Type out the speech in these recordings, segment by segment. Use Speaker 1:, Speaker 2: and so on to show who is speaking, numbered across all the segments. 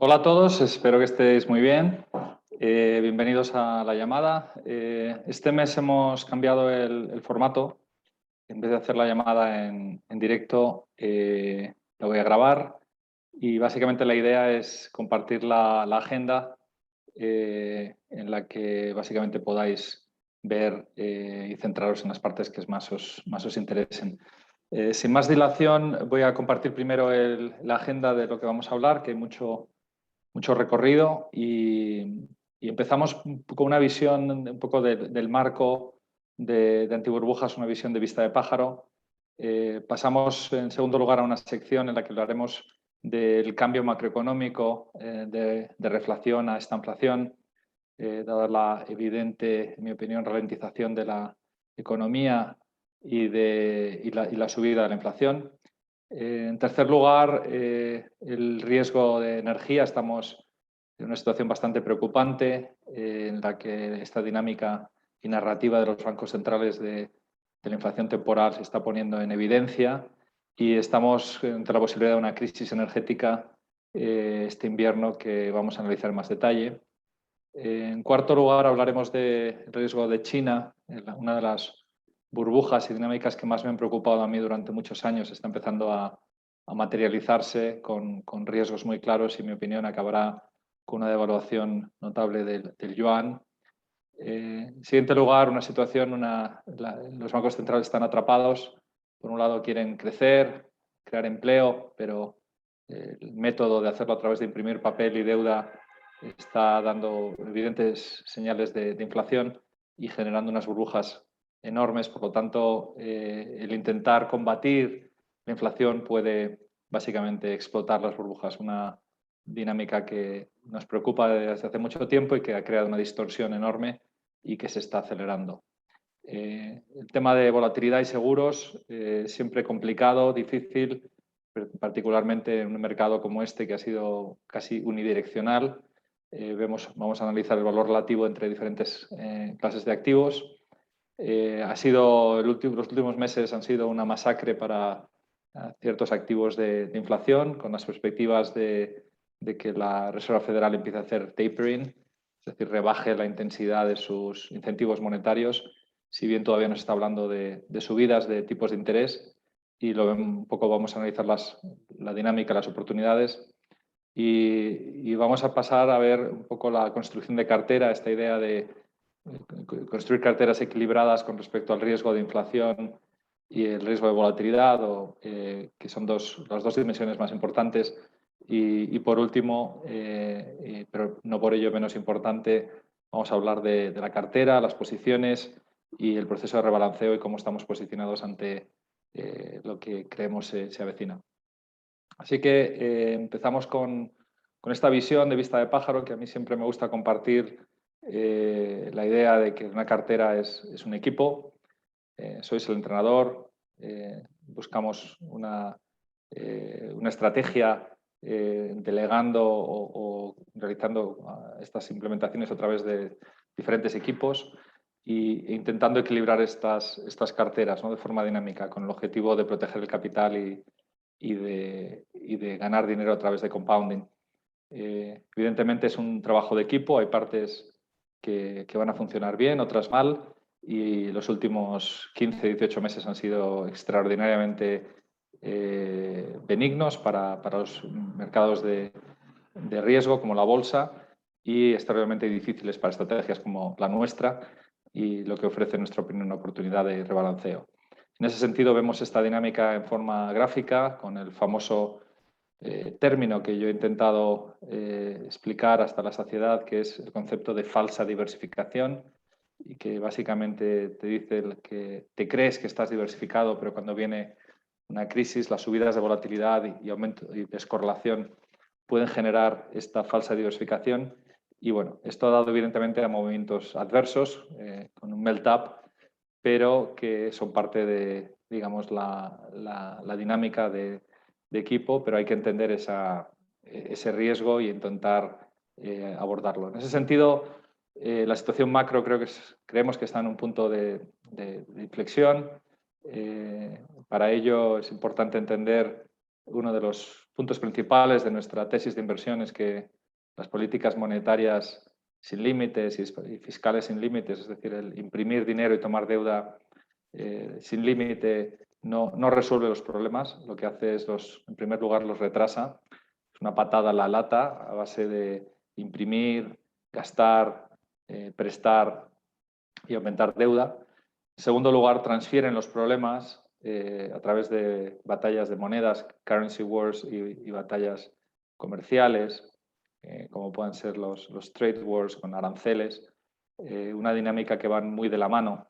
Speaker 1: Hola a todos, espero que estéis muy bien. Bienvenidos a la llamada. Este mes hemos cambiado el formato. En vez de hacer la llamada en directo, la voy a grabar y básicamente la idea es compartir la agenda en la que básicamente podáis ver y centraros en las partes que más os interesen. Sin más dilación, voy a compartir primero la agenda de lo que vamos a hablar, que hay mucho recorrido y empezamos con una visión un poco del marco de Antiburbujas, una visión de vista de pájaro. Pasamos en segundo lugar a una sección en la que hablaremos del cambio macroeconómico de reflación a estanflación, dada la evidente, en mi opinión, ralentización de la economía y la subida de la inflación. En tercer lugar, el riesgo de energía. Estamos en una situación bastante preocupante en la que esta dinámica y narrativa de los bancos centrales de la inflación temporal se está poniendo en evidencia y estamos ante la posibilidad de una crisis energética este invierno que vamos a analizar en más detalle. En cuarto lugar, hablaremos del riesgo de China, una de las burbujas y dinámicas que más me han preocupado a mí durante muchos años. Está empezando a materializarse con riesgos muy claros y, en mi opinión, acabará con una devaluación notable del yuan. En siguiente lugar, una situación, los bancos centrales están atrapados. Por un lado, quieren crecer, crear empleo, pero el método de hacerlo a través de imprimir papel y deuda está dando evidentes señales de inflación y generando unas burbujas enormes. Por lo tanto, el intentar combatir la inflación puede básicamente explotar las burbujas. Una dinámica que nos preocupa desde hace mucho tiempo y que ha creado una distorsión enorme y que se está acelerando. El tema de volatilidad y seguros, siempre complicado, difícil, particularmente en un mercado como este que ha sido casi unidireccional. Vamos a analizar el valor relativo entre diferentes clases de activos. Los últimos meses han sido una masacre para ciertos activos de inflación, con las perspectivas de que la Reserva Federal empiece a hacer tapering, es decir, rebaje la intensidad de sus incentivos monetarios, si bien todavía no se está hablando de subidas de tipos de interés, y un poco vamos a analizar la dinámica, las oportunidades, y vamos a pasar a ver un poco la construcción de cartera, esta idea de construir carteras equilibradas con respecto al riesgo de inflación y el riesgo de volatilidad, que son las dos dimensiones más importantes. Y por último, pero no por ello menos importante, vamos a hablar de la cartera, las posiciones y el proceso de rebalanceo y cómo estamos posicionados ante lo que creemos se avecina. Así que empezamos con esta visión de vista de pájaro que a mí siempre me gusta compartir, la idea de que una cartera es un equipo. Sois el entrenador, buscamos una estrategia delegando o realizando estas implementaciones a través de diferentes equipos e intentando equilibrar estas carteras, ¿no?, de forma dinámica, con el objetivo de proteger el capital y de ganar dinero a través de compounding. Evidentemente es un trabajo de equipo, hay partes que van a funcionar bien, otras mal, y los últimos 15, 18 meses han sido extraordinariamente benignos para los mercados de riesgo como la bolsa y extraordinariamente difíciles para estrategias como la nuestra y lo que ofrece, en nuestra opinión, una oportunidad de rebalanceo. En ese sentido, vemos esta dinámica en forma gráfica con el famoso término que yo he intentado explicar hasta la saciedad, que es el concepto de falsa diversificación y que básicamente te dice que te crees que estás diversificado, pero cuando viene una crisis, las subidas de volatilidad y aumento y descorrelación pueden generar esta falsa diversificación. Y bueno, esto ha dado evidentemente a movimientos adversos, con un melt-up, pero que son parte de, digamos, la dinámica de equipo, pero hay que entender ese riesgo y intentar abordarlo. En ese sentido, la situación macro creemos que está en un punto de inflexión. Para ello es importante entender uno de los puntos principales de nuestra tesis de inversión es que las políticas monetarias sin límites y fiscales sin límites, es decir, el imprimir dinero y tomar deuda sin límite no resuelve los problemas. Lo que hace es, en primer lugar, los retrasa. Es una patada a la lata a base de imprimir, gastar, prestar y aumentar deuda. En segundo lugar, transfieren los problemas a través de batallas de monedas, currency wars y batallas comerciales, como pueden ser los trade wars con aranceles, una dinámica que van muy de la mano.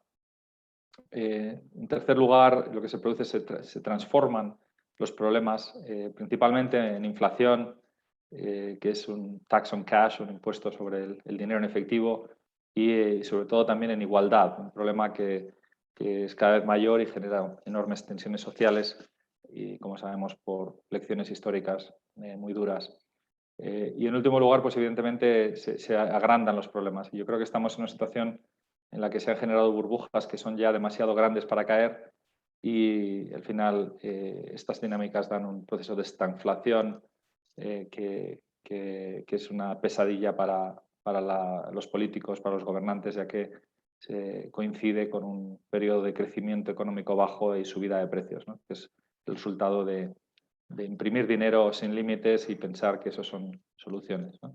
Speaker 1: En tercer lugar, lo que se produce se transforman los problemas, principalmente en inflación, que es un tax on cash, un impuesto sobre el dinero en efectivo, y sobre todo también en igualdad, un problema que es cada vez mayor y genera enormes tensiones sociales, y como sabemos por lecciones históricas muy duras. Y en último lugar, pues evidentemente se agrandan los problemas. Y yo creo que estamos en una situación en la que se han generado burbujas que son ya demasiado grandes para caer y al final estas dinámicas dan un proceso de estanflación que es una pesadilla para los políticos, para los gobernantes, ya que se coincide con un periodo de crecimiento económico bajo y subida de precios, ¿no? Que es el resultado de imprimir dinero sin límites y pensar que eso son soluciones, ¿no?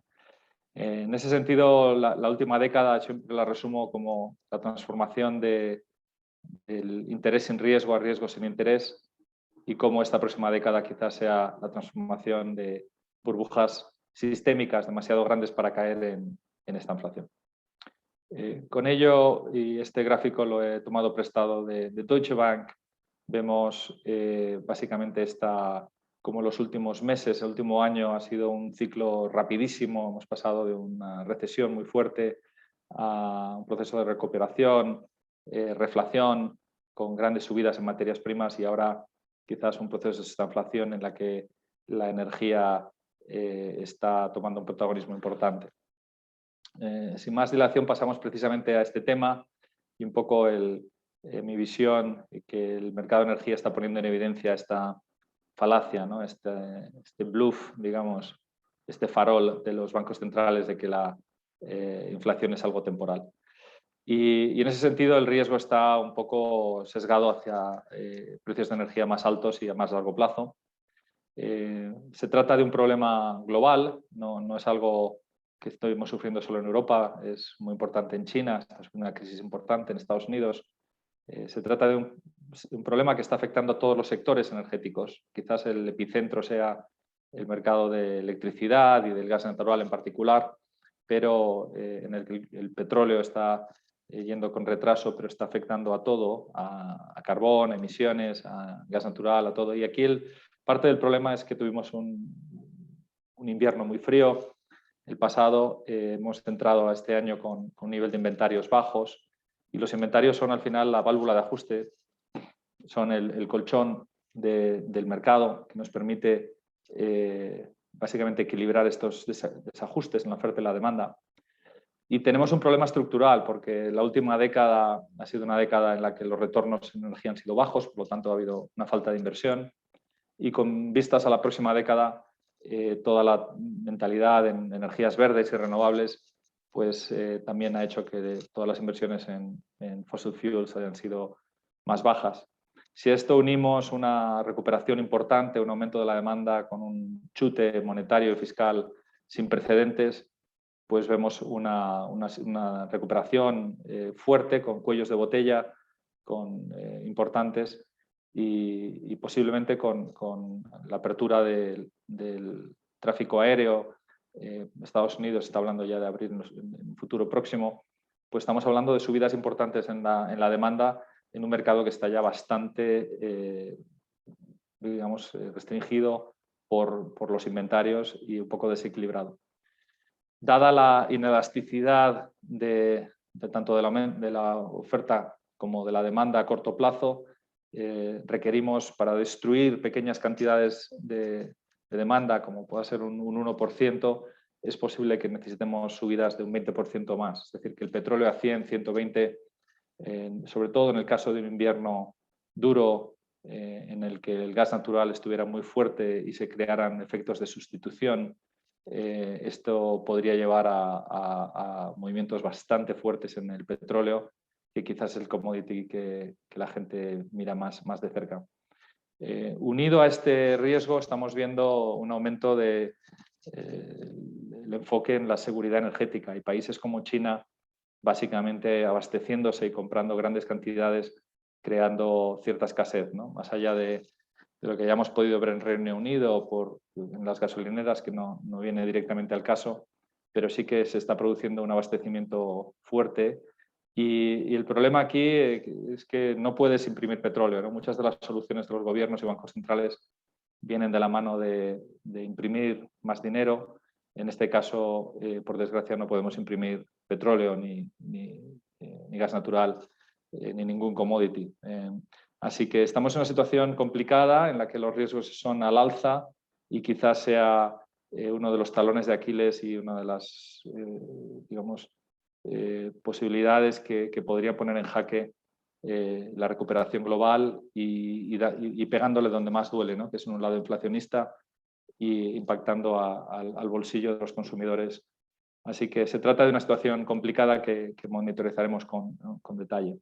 Speaker 1: En ese sentido, la última década siempre la resumo como la transformación del interés sin riesgo a riesgo sin interés y cómo esta próxima década quizás sea la transformación de burbujas sistémicas demasiado grandes para caer en esta inflación. Con ello, y este gráfico lo he tomado prestado de Deutsche Bank, vemos básicamente como los últimos meses, el último año ha sido un ciclo rapidísimo. Hemos pasado de una recesión muy fuerte a un proceso de recuperación, reflación, con grandes subidas en materias primas y ahora quizás un proceso de estanflación en la que la energía está tomando un protagonismo importante. Sin más dilación pasamos precisamente a este tema y un poco mi visión, que el mercado de energía está poniendo en evidencia esta falacia, ¿no? este bluff, digamos, este farol de los bancos centrales de que la inflación es algo temporal. Y en ese sentido el riesgo está un poco sesgado hacia precios de energía más altos y a más largo plazo. Se trata de un problema global, no es algo que estamos sufriendo solo en Europa, es muy importante en China, es una crisis importante en Estados Unidos. Se trata de un problema que está afectando a todos los sectores energéticos. Quizás el epicentro sea el mercado de electricidad y del gas natural en particular, pero en el que el petróleo está yendo con retraso, pero está afectando a todo, a carbón, a emisiones, a gas natural, a todo. Y aquí parte del problema es que tuvimos un invierno muy frío. El pasado hemos entrado a este año con un nivel de inventarios bajos y los inventarios son al final la válvula de ajuste, son el colchón del mercado que nos permite básicamente equilibrar estos desajustes en la oferta y la demanda. Y tenemos un problema estructural porque la última década ha sido una década en la que los retornos en energía han sido bajos, por lo tanto ha habido una falta de inversión y con vistas a la próxima década toda la mentalidad en energías verdes y renovables pues también ha hecho que todas las inversiones en fossil fuels hayan sido más bajas. Si a esto unimos una recuperación importante, un aumento de la demanda con un chute monetario y fiscal sin precedentes, pues vemos una recuperación fuerte, con cuellos de botella importantes y posiblemente con la apertura del tráfico aéreo. Estados Unidos está hablando ya de abrir en un futuro próximo, pues estamos hablando de subidas importantes en la demanda en un mercado que está ya bastante digamos, restringido por los inventarios y un poco desequilibrado. Dada la inelasticidad tanto de la oferta como de la demanda a corto plazo, requerimos para destruir pequeñas cantidades de demanda, como pueda ser un 1%, es posible que necesitemos subidas de un 20% más. Es decir, que el petróleo a 100, 120, sobre todo en el caso de un invierno duro en el que el gas natural estuviera muy fuerte y se crearan efectos de sustitución, esto podría llevar a movimientos bastante fuertes en el petróleo, que quizás es el commodity que la gente mira más de cerca. Unido a este riesgo, estamos viendo un aumento del enfoque en la seguridad energética, y países como China básicamente abasteciéndose y comprando grandes cantidades, creando cierta escasez, ¿no? Más allá de lo que ya hemos podido ver en Reino Unido en las gasolineras, que no viene directamente al caso, pero sí que se está produciendo un abastecimiento fuerte. Y el problema aquí es que no puedes imprimir petróleo, ¿no? Muchas de las soluciones de los gobiernos y bancos centrales vienen de la mano de imprimir más dinero. En este caso, por desgracia, no podemos imprimir petróleo ni gas natural, ni ningún commodity. Así que estamos en una situación complicada en la que los riesgos son al alza y quizás sea uno de los talones de Aquiles y una de las, digamos, posibilidades que podría poner en jaque la recuperación global y pegándole donde más duele, ¿no? Que es en un lado inflacionista y impactando al bolsillo de los consumidores. Así que se trata de una situación complicada que monitorizaremos con detalle.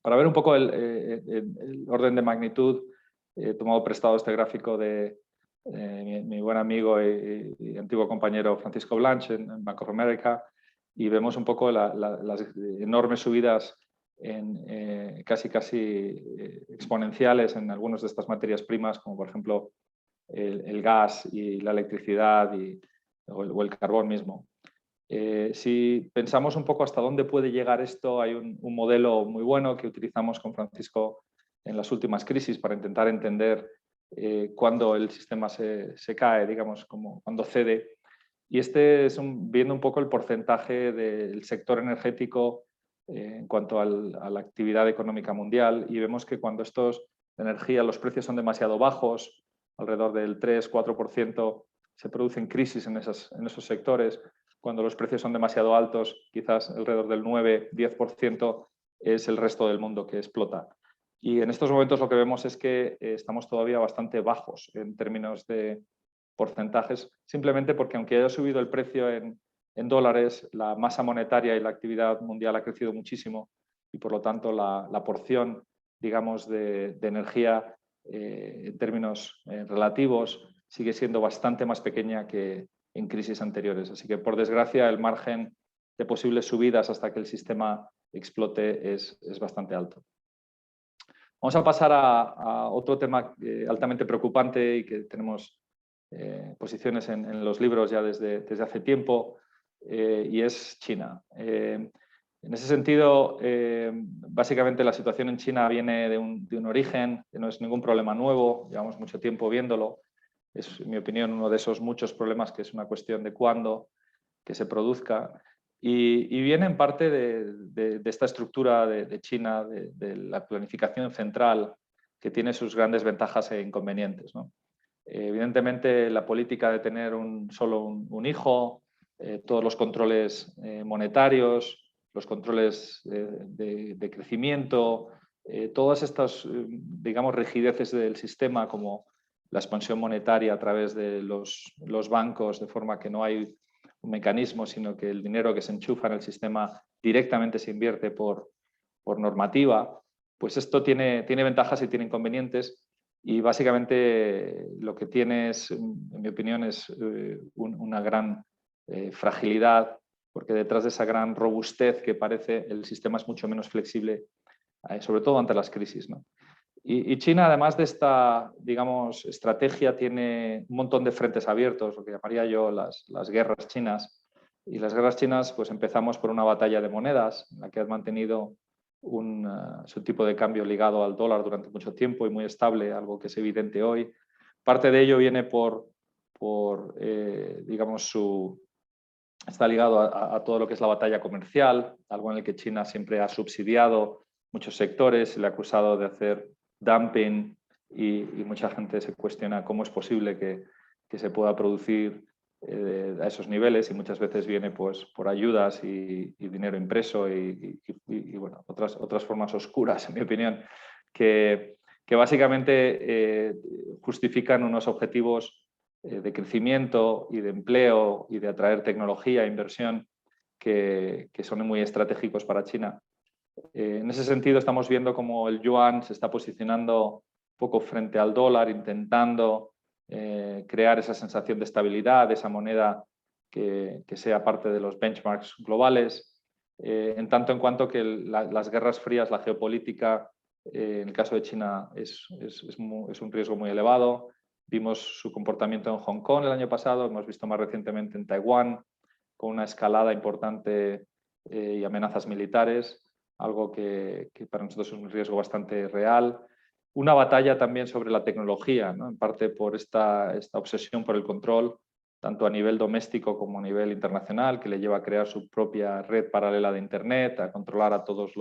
Speaker 1: Para ver un poco el orden de magnitud, he tomado prestado este gráfico de mi buen amigo y antiguo compañero Francisco Blanch en Bank of America, y vemos un poco las enormes subidas casi exponenciales en algunas de estas materias primas, como por ejemplo el gas y la electricidad o el carbón mismo. Si pensamos un poco hasta dónde puede llegar esto, hay un modelo muy bueno que utilizamos con Francisco en las últimas crisis para intentar entender cuándo el sistema se cae, digamos, como cuando cede. Y este es viendo un poco el porcentaje del sector energético en cuanto a la actividad económica mundial, y vemos que cuando estos de energía, los precios son demasiado bajos, alrededor del 3-4%, se producen crisis en esos sectores. Cuando los precios son demasiado altos, quizás alrededor del 9-10%, es el resto del mundo que explota. Y en estos momentos lo que vemos es que estamos todavía bastante bajos en términos de porcentajes, simplemente porque aunque haya subido el precio en dólares, la masa monetaria y la actividad mundial ha crecido muchísimo, y por lo tanto la porción, digamos, de energía en términos relativos sigue siendo bastante más pequeña que en crisis anteriores. Así que, por desgracia, el margen de posibles subidas hasta que el sistema explote es bastante alto. Vamos a pasar a otro tema altamente preocupante y que tenemos posiciones en los libros ya desde hace tiempo, y es China. En ese sentido, básicamente la situación en China viene de un origen, que no es ningún problema nuevo, llevamos mucho tiempo viéndolo. Es, en mi opinión, uno de esos muchos problemas que es una cuestión de cuándo que se produzca. Y viene en parte de esta estructura de China, de la planificación central, que tiene sus grandes ventajas e inconvenientes, ¿no? Evidentemente, la política de tener solo un hijo, todos los controles monetarios, los controles de crecimiento, todas estas, digamos, rigideces del sistema, como la expansión monetaria a través de los bancos, de forma que no hay un mecanismo, sino que el dinero que se enchufa en el sistema directamente se invierte por normativa. Pues esto tiene ventajas y tiene inconvenientes, y básicamente lo que tiene es, en mi opinión, es una gran fragilidad, porque detrás de esa gran robustez que parece, el sistema es mucho menos flexible, sobre todo ante las crisis, ¿no? Y China, además de esta, digamos, estrategia, tiene un montón de frentes abiertos, lo que llamaría yo las guerras chinas. Y las guerras chinas, pues empezamos por una batalla de monedas, en la que han mantenido su tipo de cambio ligado al dólar durante mucho tiempo y muy estable, algo que es evidente hoy. Parte de ello viene digamos, está ligado a todo lo que es la batalla comercial, algo en el que China siempre ha subsidiado muchos sectores, se le ha acusado de hacer dumping, y mucha gente se cuestiona cómo es posible que se pueda producir a esos niveles, y muchas veces viene pues por ayudas y dinero impreso y bueno, otras formas oscuras, en mi opinión, que que básicamente justifican unos objetivos de crecimiento y de empleo y de atraer tecnología e inversión que son muy estratégicos para China. En ese sentido, estamos viendo cómo el yuan se está posicionando un poco frente al dólar, intentando crear esa sensación de estabilidad, de esa moneda que sea parte de los benchmarks globales, en tanto en cuanto que las guerras frías, la geopolítica, en el caso de China es un riesgo muy elevado. Vimos su comportamiento en Hong Kong el año pasado, hemos visto más recientemente en Taiwán, con una escalada importante y amenazas militares, algo que para nosotros es un riesgo bastante real. Una batalla también sobre la tecnología, ¿no? En parte por esta obsesión por el control, tanto a nivel doméstico como a nivel internacional, que le lleva a crear su propia red paralela de Internet, a controlar a todos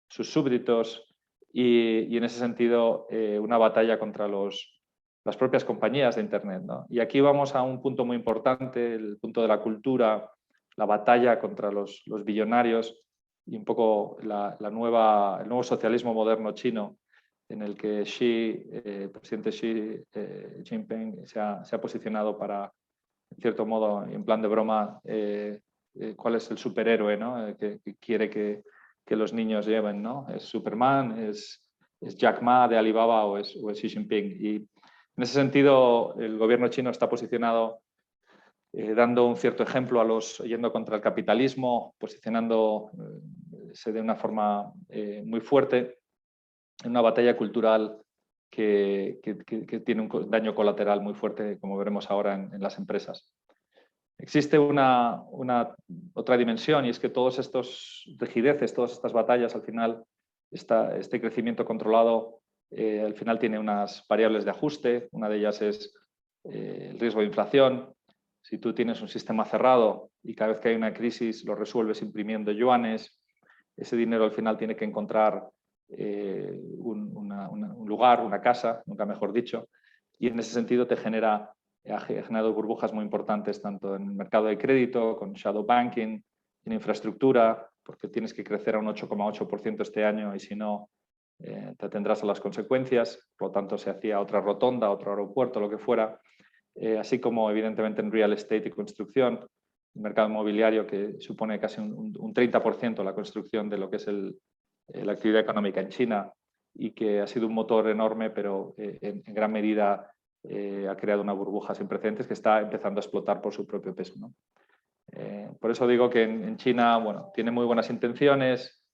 Speaker 1: sus súbditos y en ese sentido una batalla contra las propias compañías de Internet, ¿no? Y aquí vamos a un punto muy importante, el punto de la cultura, la batalla contra los billonarios y un poco el nuevo socialismo moderno chino, en el que el presidente Xi Jinping se ha posicionado para, en cierto modo, en plan de broma, cuál es el superhéroe, ¿no? que quiere que los niños lleven, ¿no? ¿Es Superman, es Jack Ma de Alibaba o es Xi Jinping? Y en ese sentido, el gobierno chino está posicionado dando un cierto ejemplo yendo contra el capitalismo, posicionándose de una forma muy fuerte en una batalla cultural que tiene un daño colateral muy fuerte, como veremos ahora en las empresas. Existe otra dimensión y es que todas estas rigideces, todas estas batallas, al final, este crecimiento controlado, al final tiene unas variables de ajuste. Una de ellas es el riesgo de inflación. Si tú tienes un sistema cerrado y cada vez que hay una crisis lo resuelves imprimiendo yuanes, ese dinero al final tiene que encontrar un lugar, una casa, nunca mejor dicho, y en ese sentido ha generado burbujas muy importantes tanto en el mercado de crédito, con shadow banking, en infraestructura, porque tienes que crecer a un 8,8% este año y si no, te atendrás a las consecuencias. Por lo tanto, se hacía otra rotonda, otro aeropuerto, lo que fuera. Así como, evidentemente, en real estate y construcción, el mercado inmobiliario que supone casi un 30% la construcción de lo que es la actividad económica en China y que ha sido un motor enorme, pero en gran medida ha creado una burbuja sin precedentes que está empezando a explotar por su propio peso, ¿no? Por eso digo que en China, bueno, tiene muy buenas intenciones,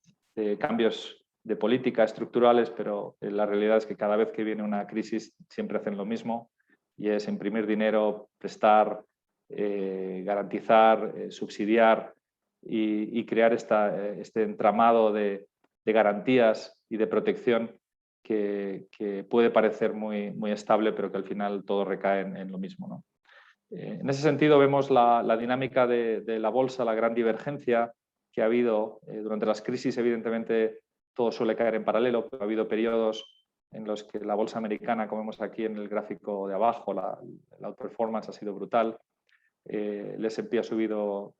Speaker 1: cambios de política estructurales, pero la realidad es que cada vez que viene una crisis siempre hacen lo mismo y es imprimir dinero, prestar, garantizar, subsidiar y crear este entramado de garantías y de protección que puede parecer muy estable, pero que al final todo recae en lo mismo, ¿no? En ese sentido vemos la dinámica de la bolsa, la gran divergencia que ha habido durante las crisis. Evidentemente todo suele caer en paralelo, pero ha habido periodos en los que la bolsa americana, como vemos aquí en el gráfico de abajo, la outperformance ha sido brutal. El S&P ha subido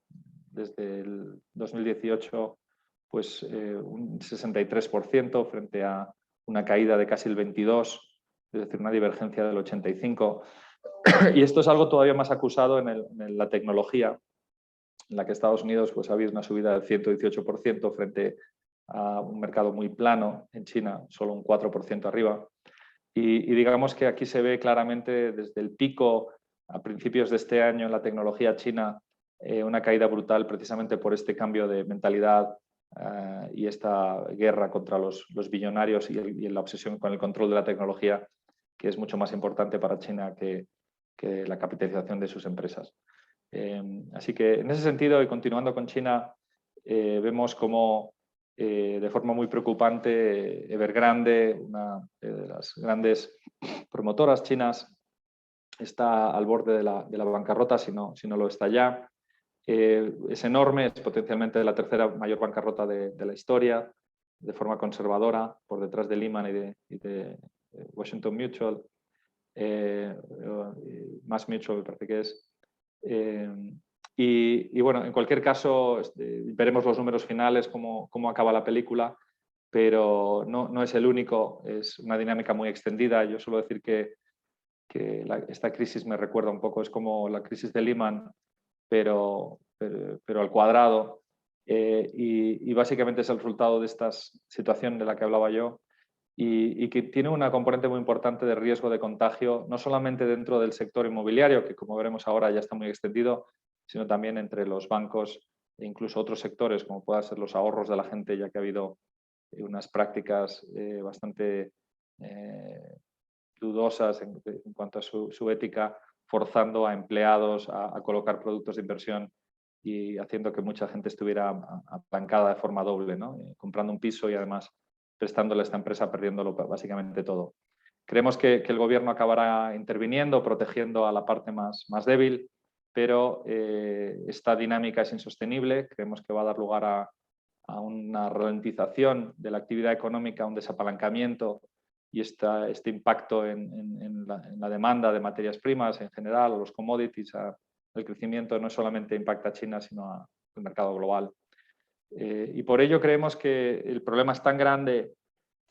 Speaker 1: desde el 2018 pues, un 63% frente a una caída de casi el 22%, es decir, una divergencia del 85%. Y esto es algo todavía más acusado en la tecnología, en la que Estados Unidos pues, ha habido una subida del 118% frente a un mercado muy plano en China, solo un 4% arriba. Y digamos que aquí se ve claramente desde el pico a principios de este año en la tecnología china una caída brutal precisamente por este cambio de mentalidad y esta guerra contra los billonarios y la obsesión con el control de la tecnología, que es mucho más importante para China que la capitalización de sus empresas. Así que en ese sentido, y continuando con China, vemos como de forma muy preocupante Evergrande, una de las grandes promotoras chinas, está al borde de la bancarrota, si no lo está ya. Es enorme, es potencialmente la tercera mayor bancarrota de la historia, de forma conservadora, por detrás de Lehman y de Washington Mutual. Más Mutual me parece que es. Y bueno, en cualquier caso, veremos los números finales, cómo acaba la película, pero no es el único, es una dinámica muy extendida. Yo suelo decir que esta crisis me recuerda un poco, es como la crisis de Lehman, pero al cuadrado. Y básicamente es el resultado de esta situación de la que hablaba yo y que tiene una componente muy importante de riesgo de contagio, no solamente dentro del sector inmobiliario, que como veremos ahora ya está muy extendido, sino también entre los bancos e incluso otros sectores, como puedan ser los ahorros de la gente, ya que ha habido unas prácticas bastante dudosas en cuanto a su ética, forzando a empleados a colocar productos de inversión y haciendo que mucha gente estuviera apalancada de forma doble, ¿no? Comprando un piso y además prestándole a esta empresa, perdiéndolo básicamente todo. Creemos que el gobierno acabará interviniendo, protegiendo a la parte más débil, pero esta dinámica es insostenible. Creemos que va a dar lugar a una ralentización de la actividad económica, un desapalancamiento y este impacto en la demanda de materias primas en general, o los commodities, el crecimiento no solamente impacta a China, sino al mercado global. Y por ello creemos que el problema es tan grande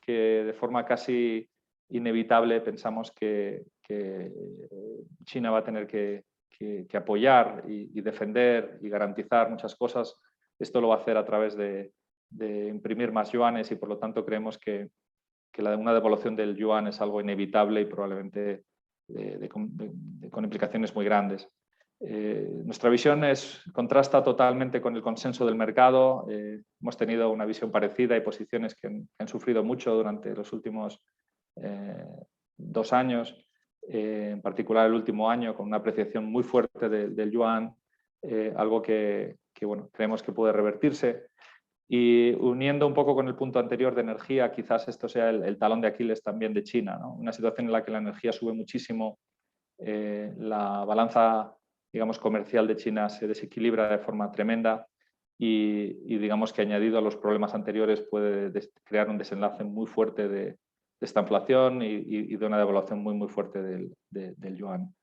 Speaker 1: que de forma casi inevitable pensamos que China va a tener que apoyar y defender y garantizar muchas cosas. Esto lo va a hacer a través de imprimir más yuanes y por lo tanto creemos que una devaluación del yuan es algo inevitable y probablemente con implicaciones muy grandes. Nuestra visión contrasta totalmente con el consenso del mercado. Hemos tenido una visión parecida y posiciones que han sufrido mucho durante los últimos 2 años, en particular el último año, con una apreciación muy fuerte del yuan, algo que bueno, creemos que puede revertirse. Y uniendo un poco con el punto anterior de energía, quizás esto sea el talón de Aquiles también de China, ¿no? Una situación en la que la energía sube muchísimo, la balanza, digamos, comercial de China se desequilibra de forma tremenda y digamos que añadido a los problemas anteriores puede crear un desenlace muy fuerte de esta inflación y de una devaluación muy fuerte del yuan.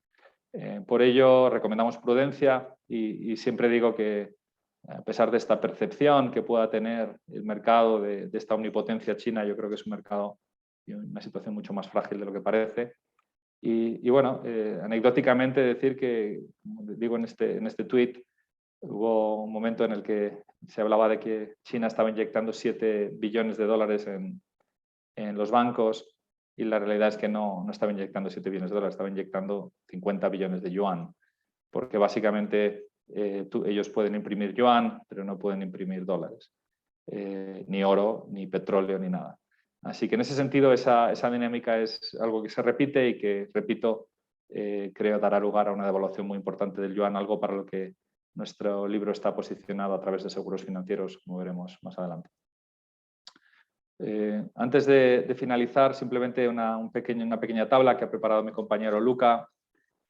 Speaker 1: Por ello recomendamos prudencia y siempre digo que a pesar de esta percepción que pueda tener el mercado de esta omnipotencia china, yo creo que es un mercado y una situación mucho más frágil de lo que parece. Y bueno, anecdóticamente decir que, como digo en este tuit, hubo un momento en el que se hablaba de que China estaba inyectando 7 billones de dólares en los bancos y la realidad es que no estaba inyectando 7 billones de dólares, estaba inyectando 50 billones de yuan, porque básicamente ellos pueden imprimir yuan, pero no pueden imprimir dólares, ni oro, ni petróleo, ni nada. Así que en ese sentido esa dinámica es algo que se repite y que, repito, creo dará lugar a una devaluación muy importante del yuan, algo para lo que nuestro libro está posicionado a través de seguros financieros, como veremos más adelante. Antes de finalizar, simplemente una pequeña tabla que ha preparado mi compañero Luca,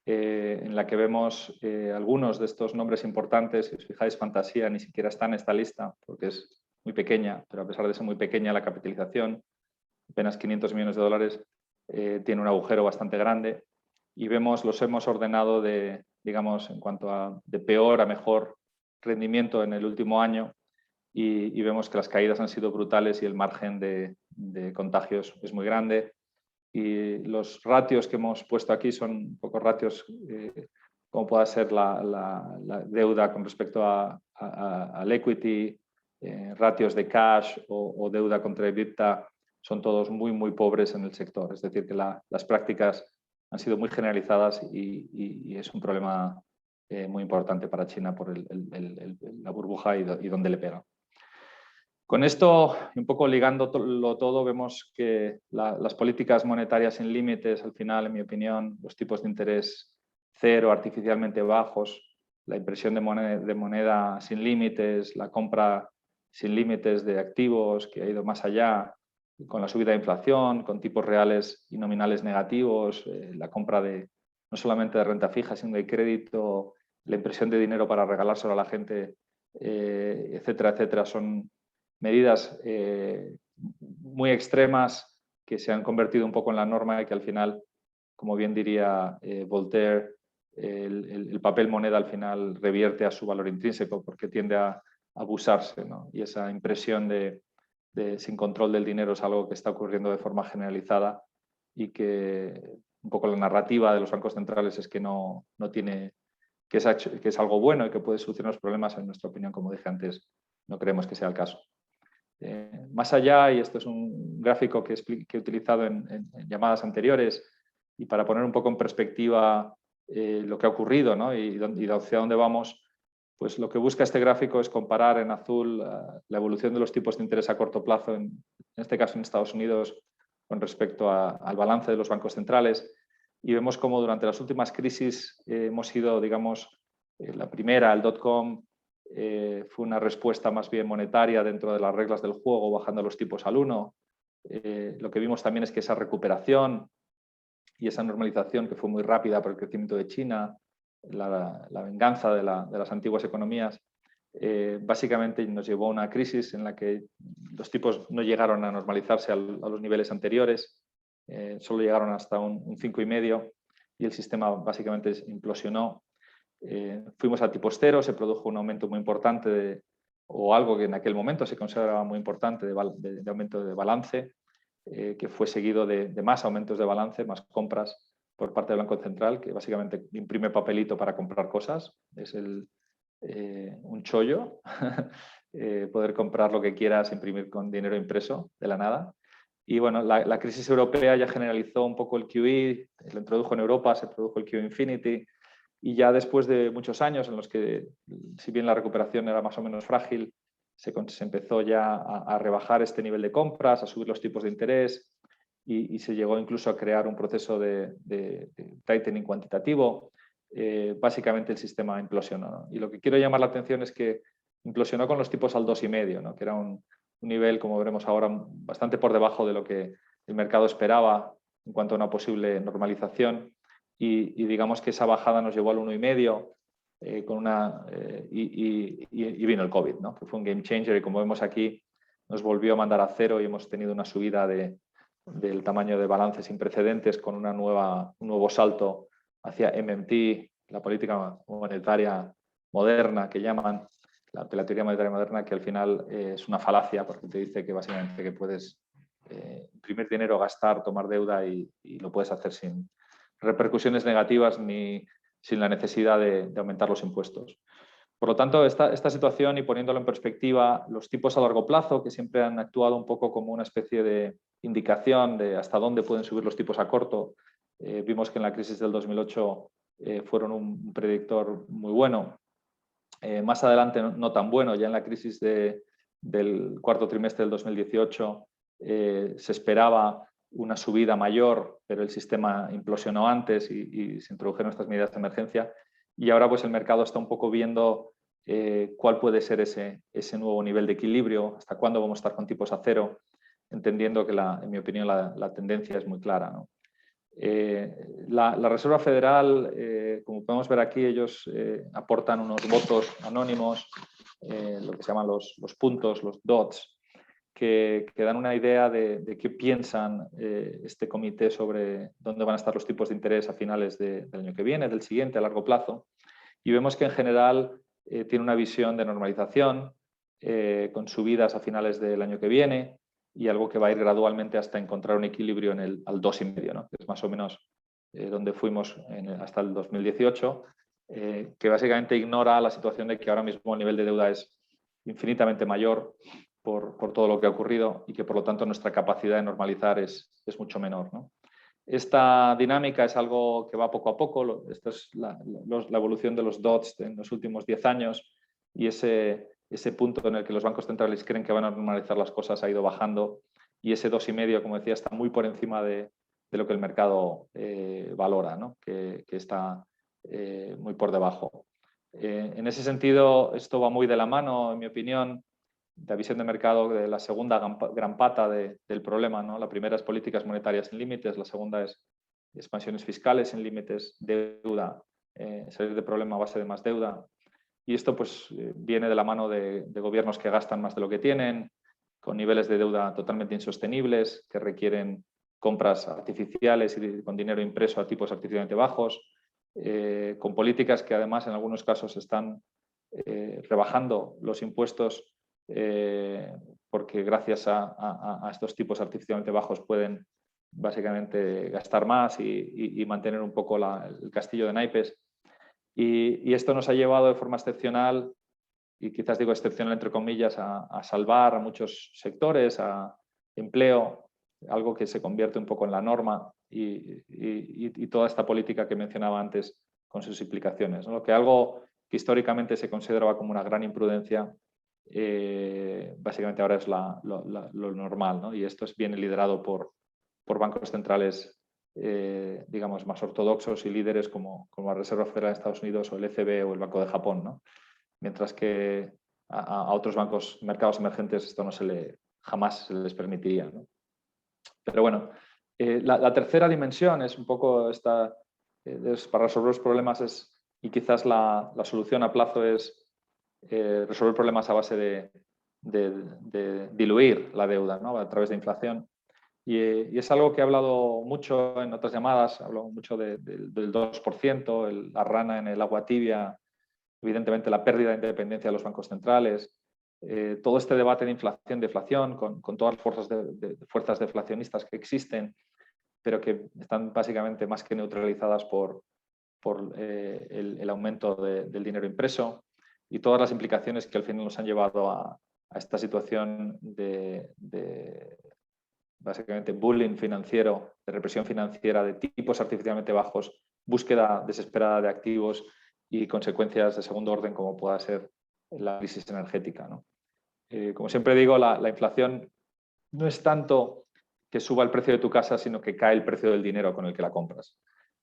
Speaker 1: en la que vemos algunos de estos nombres importantes. Si os fijáis, Fantasía ni siquiera está en esta lista porque es muy pequeña, pero a pesar de ser muy pequeña la capitalización, apenas 500 millones de dólares, tiene un agujero bastante grande y los hemos ordenado digamos, en cuanto a de peor a mejor rendimiento en el último año y vemos que las caídas han sido brutales y el margen de contagios es muy grande. Y los ratios que hemos puesto aquí son un poco ratios como pueda ser la deuda con respecto al equity, ratios de cash o deuda contra EBITDA, son todos muy pobres en el sector. Es decir, que las prácticas han sido muy generalizadas y es un problema muy importante para China por la burbuja y dónde le pega. Con esto, un poco ligándolo todo, vemos que las políticas monetarias sin límites, al final, en mi opinión, los tipos de interés cero, artificialmente bajos, la impresión de moneda sin límites, la compra sin límites de activos que ha ido más allá, con la subida de inflación, con tipos reales y nominales negativos, la compra no solamente de renta fija, sino de crédito, la impresión de dinero para regalárselo a la gente, etcétera, son medidas muy extremas que se han convertido un poco en la norma y que al final, como bien diría Voltaire, el papel moneda al final revierte a su valor intrínseco porque tiende a abusarse, ¿no? Y esa impresión de sin control del dinero es algo que está ocurriendo de forma generalizada y que un poco la narrativa de los bancos centrales es que no tiene, que es algo bueno y que puede solucionar los problemas. En nuestra opinión, como dije antes, no creemos que sea el caso. Más allá, y esto es un gráfico que he utilizado en llamadas anteriores, y para poner un poco en perspectiva lo que ha ocurrido, ¿no? y hacia dónde vamos, pues lo que busca este gráfico es comparar en azul la evolución de los tipos de interés a corto plazo, en este caso en Estados Unidos, con respecto al balance de los bancos centrales. Y vemos cómo durante las últimas crisis hemos ido, digamos, la primera, el dot-com, fue una respuesta más bien monetaria dentro de las reglas del juego, bajando los tipos al 1. Lo que vimos también es que esa recuperación y esa normalización, que fue muy rápida por el crecimiento de China, la venganza de las antiguas economías, básicamente nos llevó a una crisis en la que los tipos no llegaron a normalizarse a los niveles anteriores, solo llegaron hasta un 5,5 y el sistema básicamente implosionó. Fuimos a tipos cero, se produjo un aumento muy importante o algo que en aquel momento se consideraba muy importante de aumento de balance, que fue seguido de más aumentos de balance, más compras por parte del Banco Central, que básicamente imprime papelito para comprar cosas. Es un chollo poder comprar lo que quieras, imprimir con dinero impreso de la nada. Y bueno, la crisis europea ya generalizó un poco el QE, lo introdujo en Europa, se produjo el QE Infinity, y ya después de muchos años en los que, si bien la recuperación era más o menos frágil, se empezó ya a rebajar este nivel de compras, a subir los tipos de interés y se llegó incluso a crear un proceso de tightening cuantitativo. Básicamente el sistema implosionó, ¿no? Y lo que quiero llamar la atención es que implosionó con los tipos al 2,5, ¿no? Que era un nivel, como veremos ahora, bastante por debajo de lo que el mercado esperaba en cuanto a una posible normalización. Y digamos que esa bajada nos llevó al 1,5 y vino el COVID, ¿no? Que fue un game changer y como vemos aquí nos volvió a mandar a cero y hemos tenido una subida del tamaño de balance sin precedentes con un nuevo salto hacia MMT, la política monetaria moderna que llaman, la teoría monetaria moderna, que al final es una falacia porque te dice que básicamente que puedes imprimir dinero, gastar, tomar deuda y lo puedes hacer sin repercusiones negativas ni sin la necesidad de aumentar los impuestos. Por lo tanto, esta situación, y poniéndolo en perspectiva, los tipos a largo plazo, que siempre han actuado un poco como una especie de indicación de hasta dónde pueden subir los tipos a corto, vimos que en la crisis del 2008 fueron un predictor muy bueno. Más adelante no tan bueno, ya en la crisis del cuarto trimestre del 2018 se esperaba una subida mayor, pero el sistema implosionó antes y se introdujeron estas medidas de emergencia. Y ahora pues el mercado está un poco viendo cuál puede ser ese nuevo nivel de equilibrio, hasta cuándo vamos a estar con tipos a cero, entendiendo que en mi opinión la tendencia es muy clara, ¿no? La Reserva Federal, como podemos ver aquí, ellos aportan unos votos anónimos, lo que se llaman los puntos, los dots, que dan una idea de qué piensan este comité sobre dónde van a estar los tipos de interés a finales del año que viene, del siguiente, a largo plazo. Y vemos que en general tiene una visión de normalización, con subidas a finales del año que viene y algo que va a ir gradualmente hasta encontrar un equilibrio al 2,5, ¿no? Que es más o menos donde fuimos hasta el 2018, que básicamente ignora la situación de que ahora mismo el nivel de deuda es infinitamente mayor por todo lo que ha ocurrido y que por lo tanto nuestra capacidad de normalizar es mucho menor, ¿no? Esta dinámica es algo que va poco a poco. Esta es la evolución de los DOTS en los últimos 10 años y ese punto en el que los bancos centrales creen que van a normalizar las cosas ha ido bajando y ese 2,5, como decía, está muy por encima de lo que el mercado valora, ¿no? que está muy por debajo. En ese sentido, esto va muy de la mano, en mi opinión, la visión de mercado de la segunda gran pata del problema, ¿no? La primera es políticas monetarias sin límites, la segunda es expansiones fiscales sin límites, deuda, salir del problema a base de más deuda. Y esto pues viene de la mano de gobiernos que gastan más de lo que tienen, con niveles de deuda totalmente insostenibles, que requieren compras artificiales y con dinero impreso a tipos artificialmente bajos, con políticas que además en algunos casos están rebajando los impuestos porque gracias a estos tipos artificialmente bajos pueden básicamente gastar más y mantener un poco el castillo de naipes. Y esto nos ha llevado de forma excepcional, y quizás digo excepcional entre comillas, a salvar a muchos sectores, a empleo, algo que se convierte un poco en la norma y toda esta política que mencionaba antes con sus implicaciones, ¿no? Lo que algo que históricamente se consideraba como una gran imprudencia, básicamente ahora es lo normal, ¿no? Y esto viene liderado por bancos centrales, digamos, más ortodoxos y líderes como la Reserva Federal de Estados Unidos o el ECB o el Banco de Japón, ¿no? Mientras que a otros mercados emergentes esto jamás se les permitiría, ¿no? Pero bueno, la tercera dimensión es un poco esta, para resolver los problemas y quizás la solución a plazo es resolver problemas a base de diluir la deuda, ¿no? A través de inflación. Y es algo que he hablado mucho en otras llamadas, hablo mucho del 2%, la rana en el agua tibia, evidentemente la pérdida de independencia de los bancos centrales, todo este debate de inflación, deflación, con todas las fuerzas deflacionistas que existen, pero que están básicamente más que neutralizadas por el aumento del dinero impreso y todas las implicaciones que al final nos han llevado a esta situación de básicamente bullying financiero, de represión financiera, de tipos artificialmente bajos, búsqueda desesperada de activos y consecuencias de segundo orden como pueda ser la crisis energética, ¿no? Como siempre digo, la inflación no es tanto que suba el precio de tu casa, sino que cae el precio del dinero con el que la compras.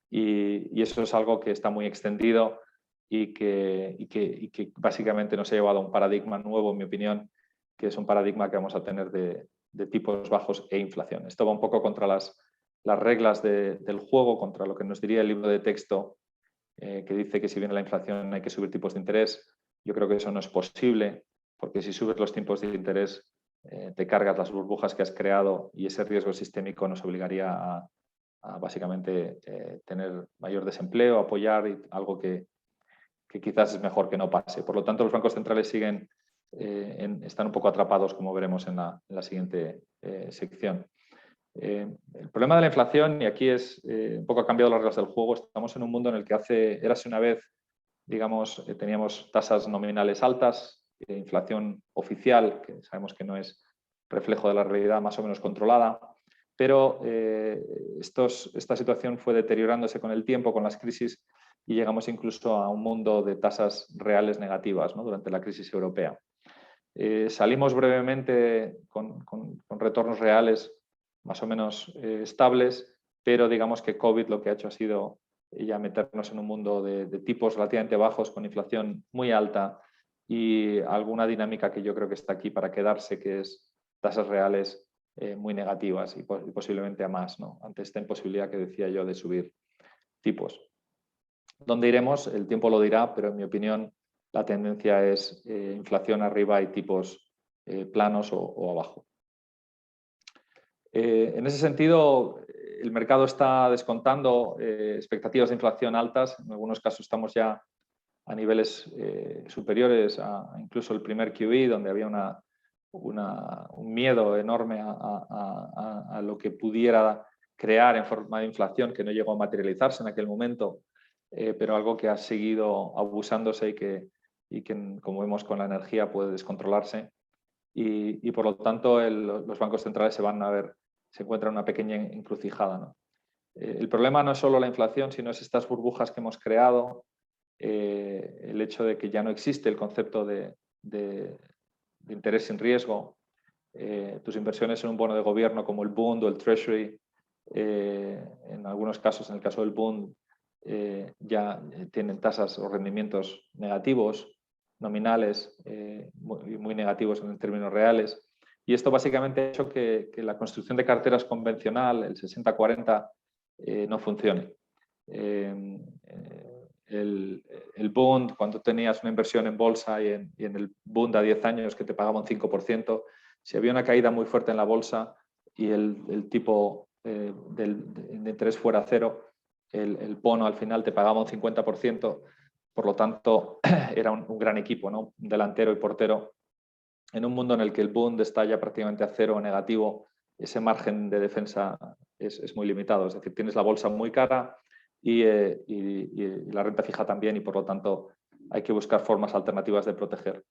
Speaker 1: Y eso es algo que está muy extendido y que básicamente nos ha llevado a un paradigma nuevo, en mi opinión, que es un paradigma que vamos a tener de tipos bajos e inflación. Esto va un poco contra las reglas del juego, contra lo que nos diría el libro de texto, que dice que si viene la inflación hay que subir tipos de interés. Yo creo que eso no es posible, porque si subes los tipos de interés te cargas las burbujas que has creado y ese riesgo sistémico nos obligaría a básicamente tener mayor desempleo, apoyar algo que quizás es mejor que no pase. Por lo tanto, los bancos centrales están un poco atrapados, como veremos en la siguiente sección. El problema de la inflación, y aquí es un poco ha cambiado las reglas del juego, estamos en un mundo en el que érase una vez, digamos, teníamos tasas nominales altas, inflación oficial, que sabemos que no es reflejo de la realidad, más o menos controlada, pero esta situación fue deteriorándose con el tiempo, con las crisis, y llegamos incluso a un mundo de tasas reales negativas, ¿no? Durante la crisis europea. Salimos brevemente con retornos reales más o menos estables, pero digamos que COVID lo que ha hecho ha sido ya meternos en un mundo de tipos relativamente bajos, con inflación muy alta y alguna dinámica que yo creo que está aquí para quedarse, que es tasas reales muy negativas y posiblemente a más, ¿no? Ante esta imposibilidad que decía yo de subir tipos. ¿Dónde iremos? El tiempo lo dirá, pero en mi opinión la tendencia es inflación arriba y tipos planos o abajo. En ese sentido, el mercado está descontando expectativas de inflación altas. En algunos casos estamos ya a niveles superiores a incluso el primer QE, donde había un miedo enorme a lo que pudiera crear en forma de inflación, que no llegó a materializarse en aquel momento, pero algo que ha seguido abusándose y que, como vemos con la energía, puede descontrolarse. Y por lo tanto los bancos centrales se encuentran en una pequeña encrucijada, ¿no? El problema no es solo la inflación, sino es estas burbujas que hemos creado, el hecho de que ya no existe el concepto de interés sin riesgo. Tus inversiones en un bono de gobierno como el Bund o el Treasury, en algunos casos, en el caso del Bund, ya tienen tasas o rendimientos negativos, nominales, muy negativos en términos reales. Y esto básicamente ha hecho que la construcción de carteras convencional, el 60-40, no funcione. El Bund, cuando tenías una inversión en bolsa y en el Bund a 10 años que te pagaba un 5%, si había una caída muy fuerte en la bolsa y el tipo de interés fuera cero, el bono al final te pagaba un 50%, por lo tanto era un gran equipo, ¿no? Un delantero y portero en un mundo en el que el Bund está ya prácticamente a cero o negativo, ese margen de defensa es muy limitado. Es decir, tienes la bolsa muy cara y la renta fija también, y por lo tanto hay que buscar formas alternativas de proteger.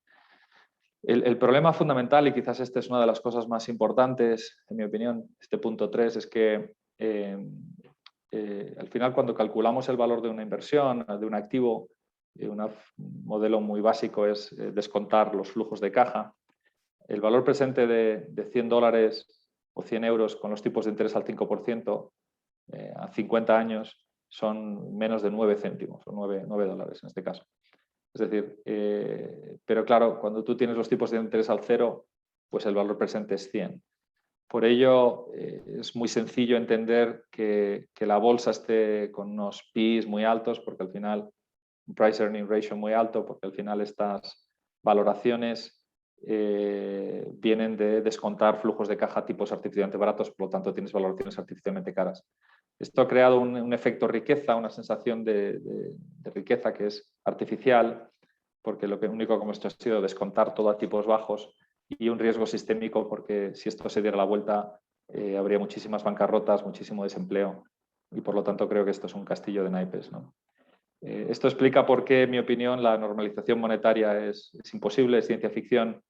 Speaker 1: El problema fundamental, y quizás esta es una de las cosas más importantes, en mi opinión, este punto 3, es que al final, cuando calculamos el valor de una inversión, de un activo, un modelo muy básico es descontar los flujos de caja. El valor presente de $100 o 100 euros con los tipos de interés al 5% a 50 años son menos de 9 céntimos o 9 dólares en este caso. Es decir, pero claro, cuando tú tienes los tipos de interés al cero, pues el valor presente es 100. Por ello, es muy sencillo entender que la bolsa esté con unos PIs muy altos, porque al final, un Price Earning Ratio muy alto, porque al final estas valoraciones vienen de descontar flujos de caja tipos artificialmente baratos, por lo tanto tienes valoraciones artificialmente caras. Esto ha creado un efecto riqueza, una sensación de riqueza que es artificial, porque lo único que hemos hecho ha sido descontar todo a tipos bajos, y un riesgo sistémico, porque si esto se diera la vuelta habría muchísimas bancarrotas, muchísimo desempleo, y por lo tanto creo que esto es un castillo de naipes, ¿no? Esto explica por qué, en mi opinión, la normalización monetaria es imposible, es ciencia ficción,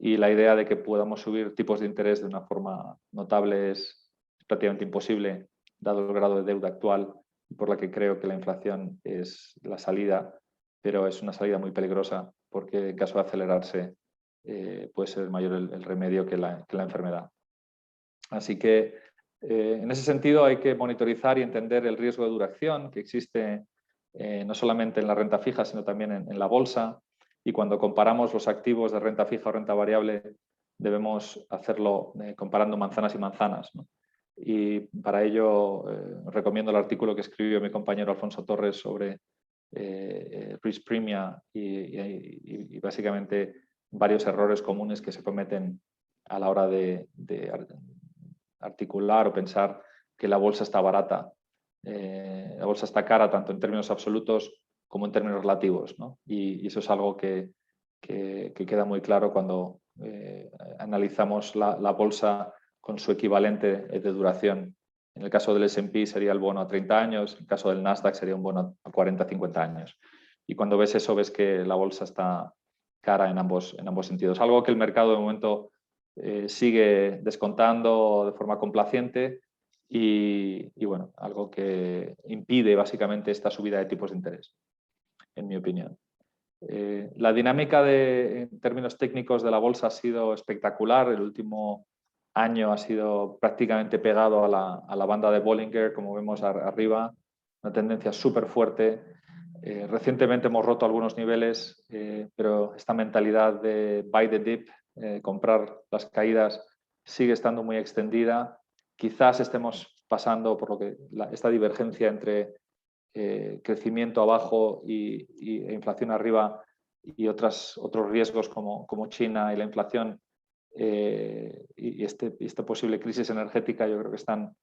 Speaker 1: y la idea de que podamos subir tipos de interés de una forma notable es prácticamente imposible, dado el grado de deuda actual, y por la que creo que la inflación es la salida, pero es una salida muy peligrosa, porque en caso de acelerarse puede ser mayor el remedio que la enfermedad. Así que en ese sentido hay que monitorizar y entender el riesgo de duración que existe no solamente en la renta fija, sino también en la bolsa. Y cuando comparamos los activos de renta fija o renta variable, debemos hacerlo comparando manzanas y manzanas, ¿no? Y para ello recomiendo el artículo que escribió mi compañero Alfonso Torres sobre risk premia y básicamente varios errores comunes que se cometen a la hora de articular o pensar que la bolsa está barata. La bolsa está cara tanto en términos absolutos como en términos relativos, ¿no? Y eso es algo que queda muy claro cuando analizamos la bolsa con su equivalente de duración. En el caso del S&P sería el bono a 30 años, en el caso del Nasdaq sería un bono a 40-50 años. Y cuando ves eso, ves que la bolsa está cara en ambos sentidos. Algo que el mercado de momento sigue descontando de forma complaciente y bueno, algo que impide básicamente esta subida de tipos de interés, en mi opinión. La dinámica en términos técnicos de la bolsa ha sido espectacular. El último año ha sido prácticamente pegado a la banda de Bollinger, como vemos arriba, una tendencia súper fuerte. Recientemente hemos roto algunos niveles, pero esta mentalidad de buy the dip, comprar las caídas, sigue estando muy extendida. Quizás estemos pasando por lo que esta divergencia entre crecimiento abajo e inflación arriba y otros riesgos como China y la inflación y esta posible crisis energética, yo creo que están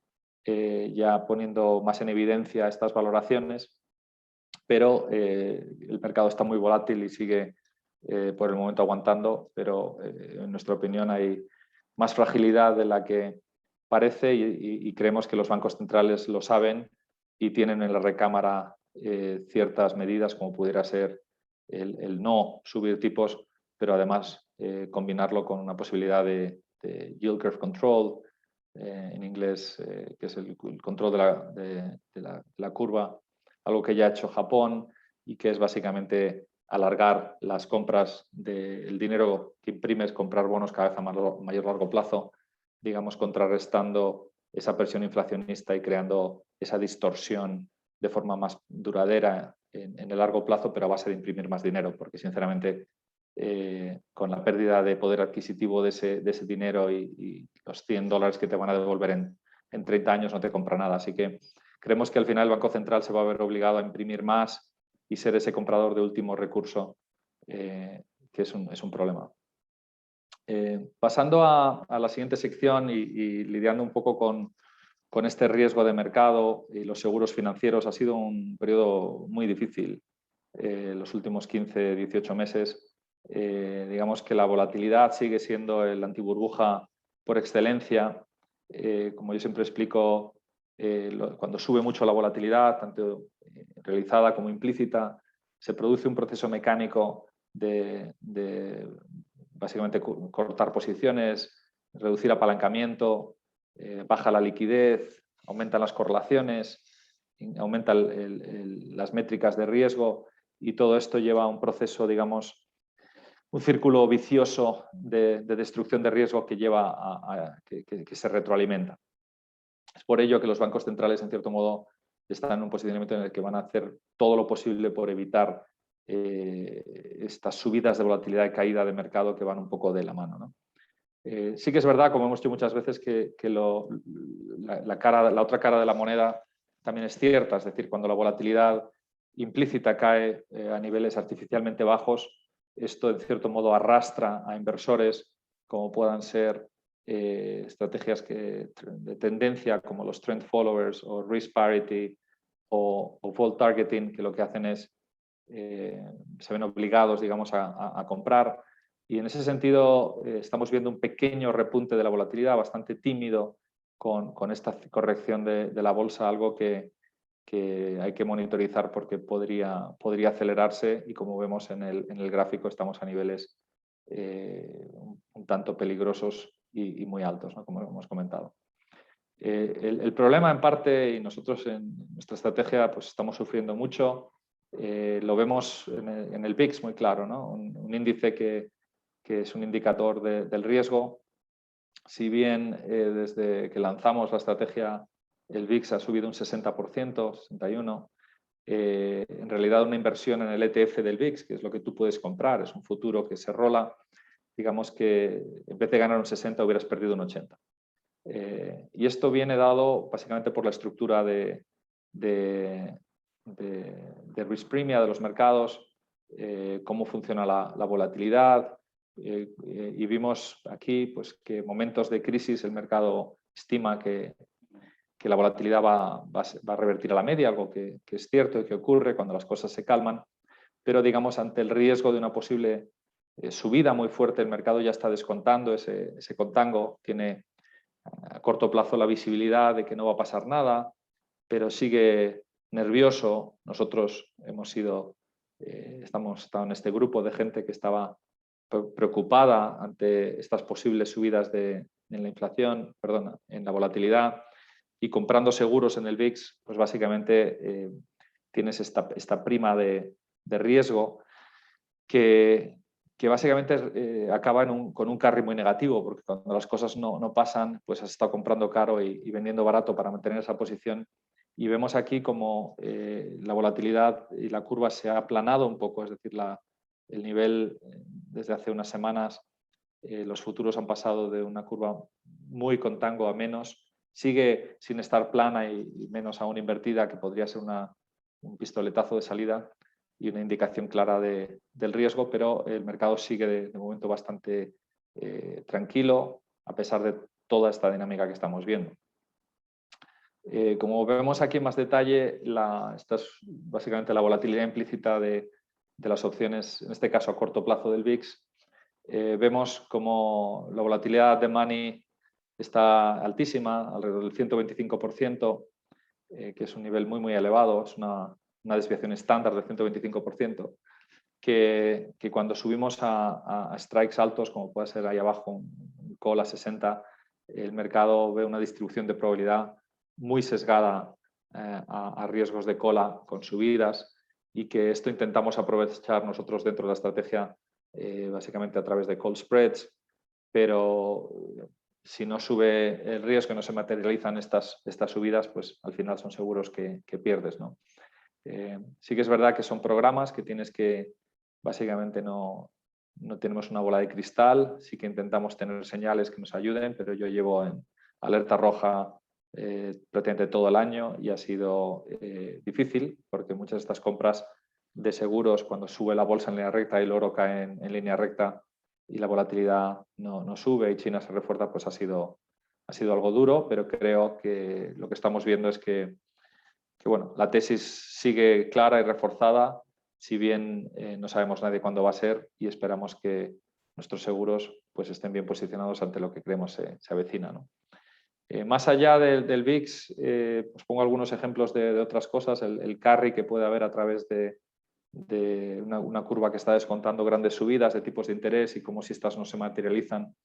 Speaker 1: ya poniendo más en evidencia estas valoraciones, pero el mercado está muy volátil y sigue por el momento aguantando, pero en nuestra opinión hay más fragilidad de la que parece y creemos que los bancos centrales lo saben y tienen en la recámara ciertas medidas, como pudiera ser el no subir tipos, pero además combinarlo con una posibilidad de yield curve control, en inglés, que es el control de la curva, algo que ya ha hecho Japón y que es básicamente alargar las compras del dinero que imprimes, comprar bonos cada vez a mayor largo plazo, digamos, contrarrestando esa presión inflacionista y creando esa distorsión de forma más duradera en el largo plazo, pero a base de imprimir más dinero, porque sinceramente con la pérdida de poder adquisitivo de ese dinero y los $100 que te van a devolver en 30 años no te compra nada. Así que creemos que al final el Banco Central se va a ver obligado a imprimir más y ser ese comprador de último recurso, que es un problema. Pasando a la siguiente sección y lidiando un poco con este riesgo de mercado y los seguros financieros, ha sido un periodo muy difícil los últimos 15-18 meses. Digamos que la volatilidad sigue siendo el antiburbuja por excelencia. Como yo siempre explico, cuando sube mucho la volatilidad, tanto realizada como implícita, se produce un proceso mecánico de básicamente cortar posiciones, reducir apalancamiento, baja la liquidez, aumentan las correlaciones, aumentan las métricas de riesgo, y todo esto lleva a un proceso, digamos, un círculo vicioso de destrucción de riesgo que lleva que se retroalimenta. Es por ello que los bancos centrales, en cierto modo, están en un posicionamiento en el que van a hacer todo lo posible por evitar estas subidas de volatilidad y caída de mercado que van un poco de la mano, ¿no? Sí que es verdad, como hemos dicho muchas veces, que la otra cara de la moneda también es cierta, es decir, cuando la volatilidad implícita cae a niveles artificialmente bajos, esto en cierto modo arrastra a inversores, como puedan ser estrategias de tendencia como los trend followers o risk parity o vol targeting, que lo que hacen es se ven obligados, digamos, a comprar. Y en ese sentido estamos viendo un pequeño repunte de la volatilidad, bastante tímido con esta corrección de la bolsa, algo que hay que monitorizar porque podría acelerarse, y como vemos en el gráfico estamos a niveles un tanto peligrosos y muy altos, ¿no? Como hemos comentado. El problema en parte, y nosotros en nuestra estrategia pues estamos sufriendo mucho, lo vemos en el VIX muy claro, ¿no? Un índice que es un indicador del riesgo. Si bien desde que lanzamos la estrategia el VIX ha subido un 60%, 61%, en realidad una inversión en el ETF del VIX, que es lo que tú puedes comprar, es un futuro que se rola, digamos que en vez de ganar un 60 hubieras perdido un 80. Y esto viene dado básicamente por la estructura de risk premia de los mercados, cómo funciona la volatilidad, y vimos aquí pues, que en momentos de crisis el mercado estima que la volatilidad va a revertir a la media, algo que es cierto y que ocurre cuando las cosas se calman, pero digamos ante el riesgo de una posible subida muy fuerte, el mercado ya está descontando ese contango, tiene a corto plazo la visibilidad de que no va a pasar nada, pero sigue nervioso. Nosotros hemos estado en este grupo de gente que estaba preocupada ante estas posibles subidas en la inflación, perdón, en la volatilidad, y comprando seguros en el VIX, pues básicamente tienes esta prima de riesgo que básicamente acaba con un carry muy negativo, porque cuando las cosas no pasan, pues has estado comprando caro y vendiendo barato para mantener esa posición. Y vemos aquí como la volatilidad y la curva se ha aplanado un poco, es decir, el nivel desde hace unas semanas, los futuros han pasado de una curva muy contango a menos, sigue sin estar plana y menos aún invertida, que podría ser un pistoletazo de salida y una indicación clara del riesgo, pero el mercado sigue de momento bastante tranquilo a pesar de toda esta dinámica que estamos viendo. Como vemos aquí en más detalle, esta es básicamente la volatilidad implícita de las opciones, en este caso a corto plazo del VIX. Vemos como la volatilidad de money está altísima, alrededor del 125%, que es un nivel muy elevado, es una desviación estándar del 125%, que cuando subimos a strikes altos, como puede ser ahí abajo un call a 60, el mercado ve una distribución de probabilidad muy sesgada a riesgos de cola con subidas, y que esto intentamos aprovechar nosotros dentro de la estrategia básicamente a través de call spreads, pero si no sube el riesgo y no se materializan estas subidas, pues al final son seguros que pierdes, ¿no? Sí que es verdad que son programas que tienes que, básicamente no tenemos una bola de cristal, sí que intentamos tener señales que nos ayuden, pero yo llevo en alerta roja prácticamente todo el año, y ha sido difícil porque muchas de estas compras de seguros, cuando sube la bolsa en línea recta y el oro cae en línea recta y la volatilidad no sube y China se refuerza, pues ha sido algo duro, pero creo que lo que estamos viendo es que bueno, la tesis sigue clara y reforzada. si bien no sabemos nadie cuándo va a ser y esperamos que nuestros seguros pues, estén bien posicionados ante lo que creemos se avecina, ¿no? Más allá del VIX, os pongo algunos ejemplos de otras cosas, el carry que puede haber a través de una curva que está descontando grandes subidas de tipos de interés y como si estas no se materializan,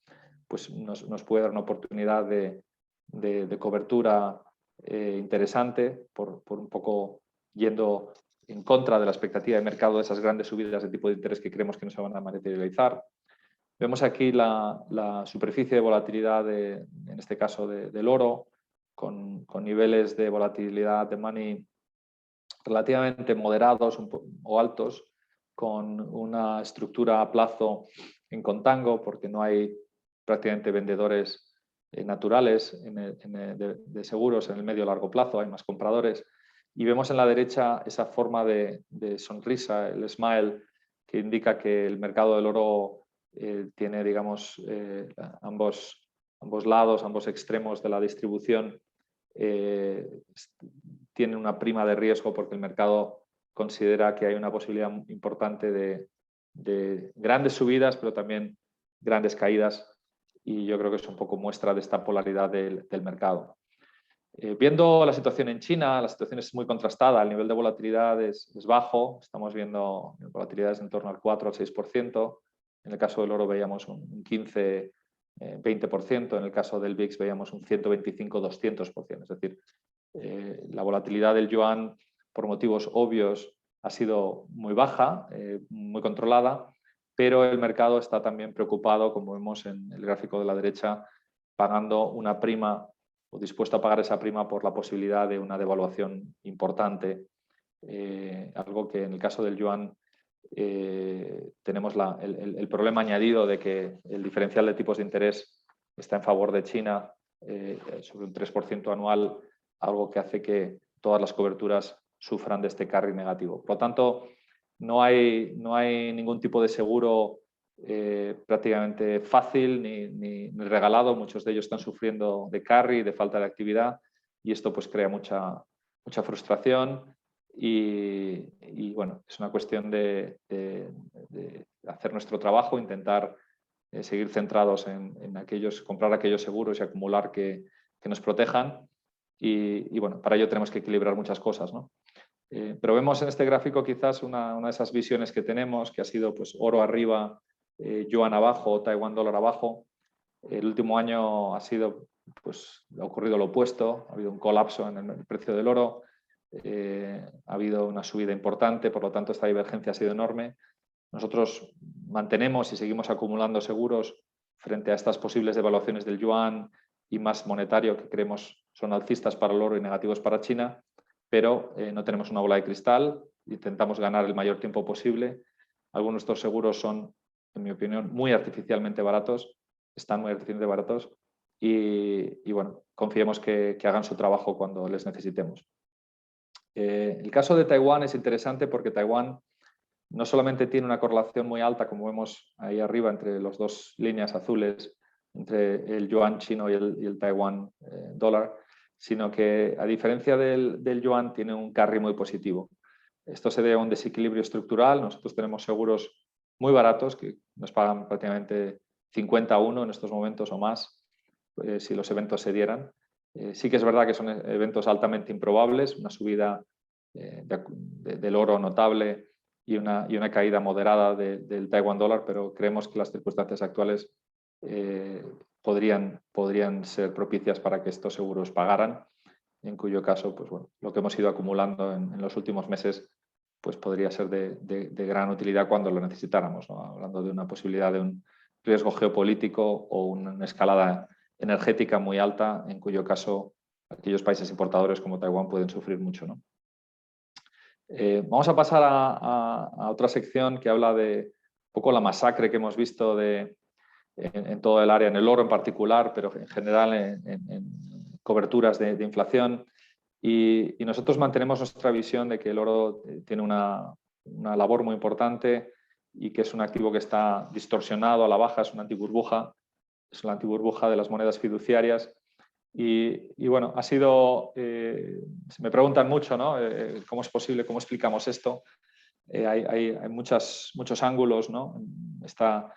Speaker 1: pues nos puede dar una oportunidad de cobertura interesante por un poco yendo en contra de la expectativa de mercado de esas grandes subidas de tipo de interés que creemos que no se van a materializar. Vemos aquí la superficie de volatilidad, en este caso del oro, con niveles de volatilidad de money relativamente moderados o altos, con una estructura a plazo en contango, porque no hay prácticamente vendedores naturales de seguros en el medio largo plazo, hay más compradores. Y vemos en la derecha esa forma de sonrisa, el smile, que indica que el mercado del oro tiene, digamos, ambos lados, ambos extremos de la distribución tienen una prima de riesgo porque el mercado considera que hay una posibilidad importante de grandes subidas, pero también grandes caídas, y yo creo que es un poco muestra de esta polaridad del mercado. Viendo la situación en China, la situación es muy contrastada, el nivel de volatilidad es bajo, estamos viendo volatilidades en torno al 4 al 6%, en el caso del oro veíamos un 15, 20%, en el caso del VIX veíamos un 125-200%, es decir, la volatilidad del yuan por motivos obvios ha sido muy baja, muy controlada, pero el mercado está también preocupado, como vemos en el gráfico de la derecha, pagando una prima o dispuesto a pagar esa prima por la posibilidad de una devaluación importante, algo que en el caso del yuan tenemos el problema añadido de que el diferencial de tipos de interés está en favor de China sobre un 3% anual, algo que hace que todas las coberturas sufran de este carry negativo. Por lo tanto, no hay ningún tipo de seguro prácticamente fácil ni regalado. Muchos de ellos están sufriendo de carry, de falta de actividad, y esto pues crea mucha frustración y bueno, es una cuestión de hacer nuestro trabajo, intentar seguir centrados en comprar aquellos seguros y acumular que nos protejan. Y bueno, para ello tenemos que equilibrar muchas cosas, ¿no? Pero vemos en este gráfico quizás una de esas visiones que tenemos, que ha sido pues, oro arriba, yuan abajo, Taiwán dólar abajo. El último año ha ocurrido lo opuesto, ha habido un colapso en el precio del oro, ha habido una subida importante, por lo tanto esta divergencia ha sido enorme. Nosotros mantenemos y seguimos acumulando seguros frente a estas posibles devaluaciones del yuan y más monetario que creemos son alcistas para el oro y negativos para China, pero no tenemos una bola de cristal, intentamos ganar el mayor tiempo posible. Algunos de estos seguros son, en mi opinión, muy artificialmente baratos, están muy artificialmente baratos y bueno, confiemos que hagan su trabajo cuando les necesitemos. El caso de Taiwán es interesante porque Taiwán no solamente tiene una correlación muy alta, como vemos ahí arriba entre las dos líneas azules, entre el yuan chino y el Taiwán dólar, sino que a diferencia del yuan tiene un carry muy positivo. Esto se debe a un desequilibrio estructural. Nosotros tenemos seguros muy baratos que nos pagan prácticamente 50 a 1 en estos momentos o más, si los eventos se dieran. Sí que es verdad que son eventos altamente improbables, una subida del oro notable y una caída moderada del Taiwán dólar, pero creemos que las circunstancias actuales podrían ser propicias para que estos seguros pagaran, en cuyo caso pues, bueno, lo que hemos ido acumulando en los últimos meses pues, podría ser de gran utilidad cuando lo necesitáramos, ¿no? Hablando de una posibilidad de un riesgo geopolítico o una escalada energética muy alta, en cuyo caso aquellos países importadores como Taiwán pueden sufrir mucho, ¿no? Vamos a pasar a otra sección que habla de un poco la masacre que hemos visto en todo el área, en el oro en particular, pero en general en coberturas de inflación. Y nosotros mantenemos nuestra visión de que el oro tiene una labor muy importante y que es un activo que está distorsionado a la baja, es una antiburbuja de las monedas fiduciarias. Y bueno, ha sido, me preguntan mucho, ¿no? ¿Cómo es posible? ¿Cómo explicamos esto? hay muchos ángulos, ¿no? Esta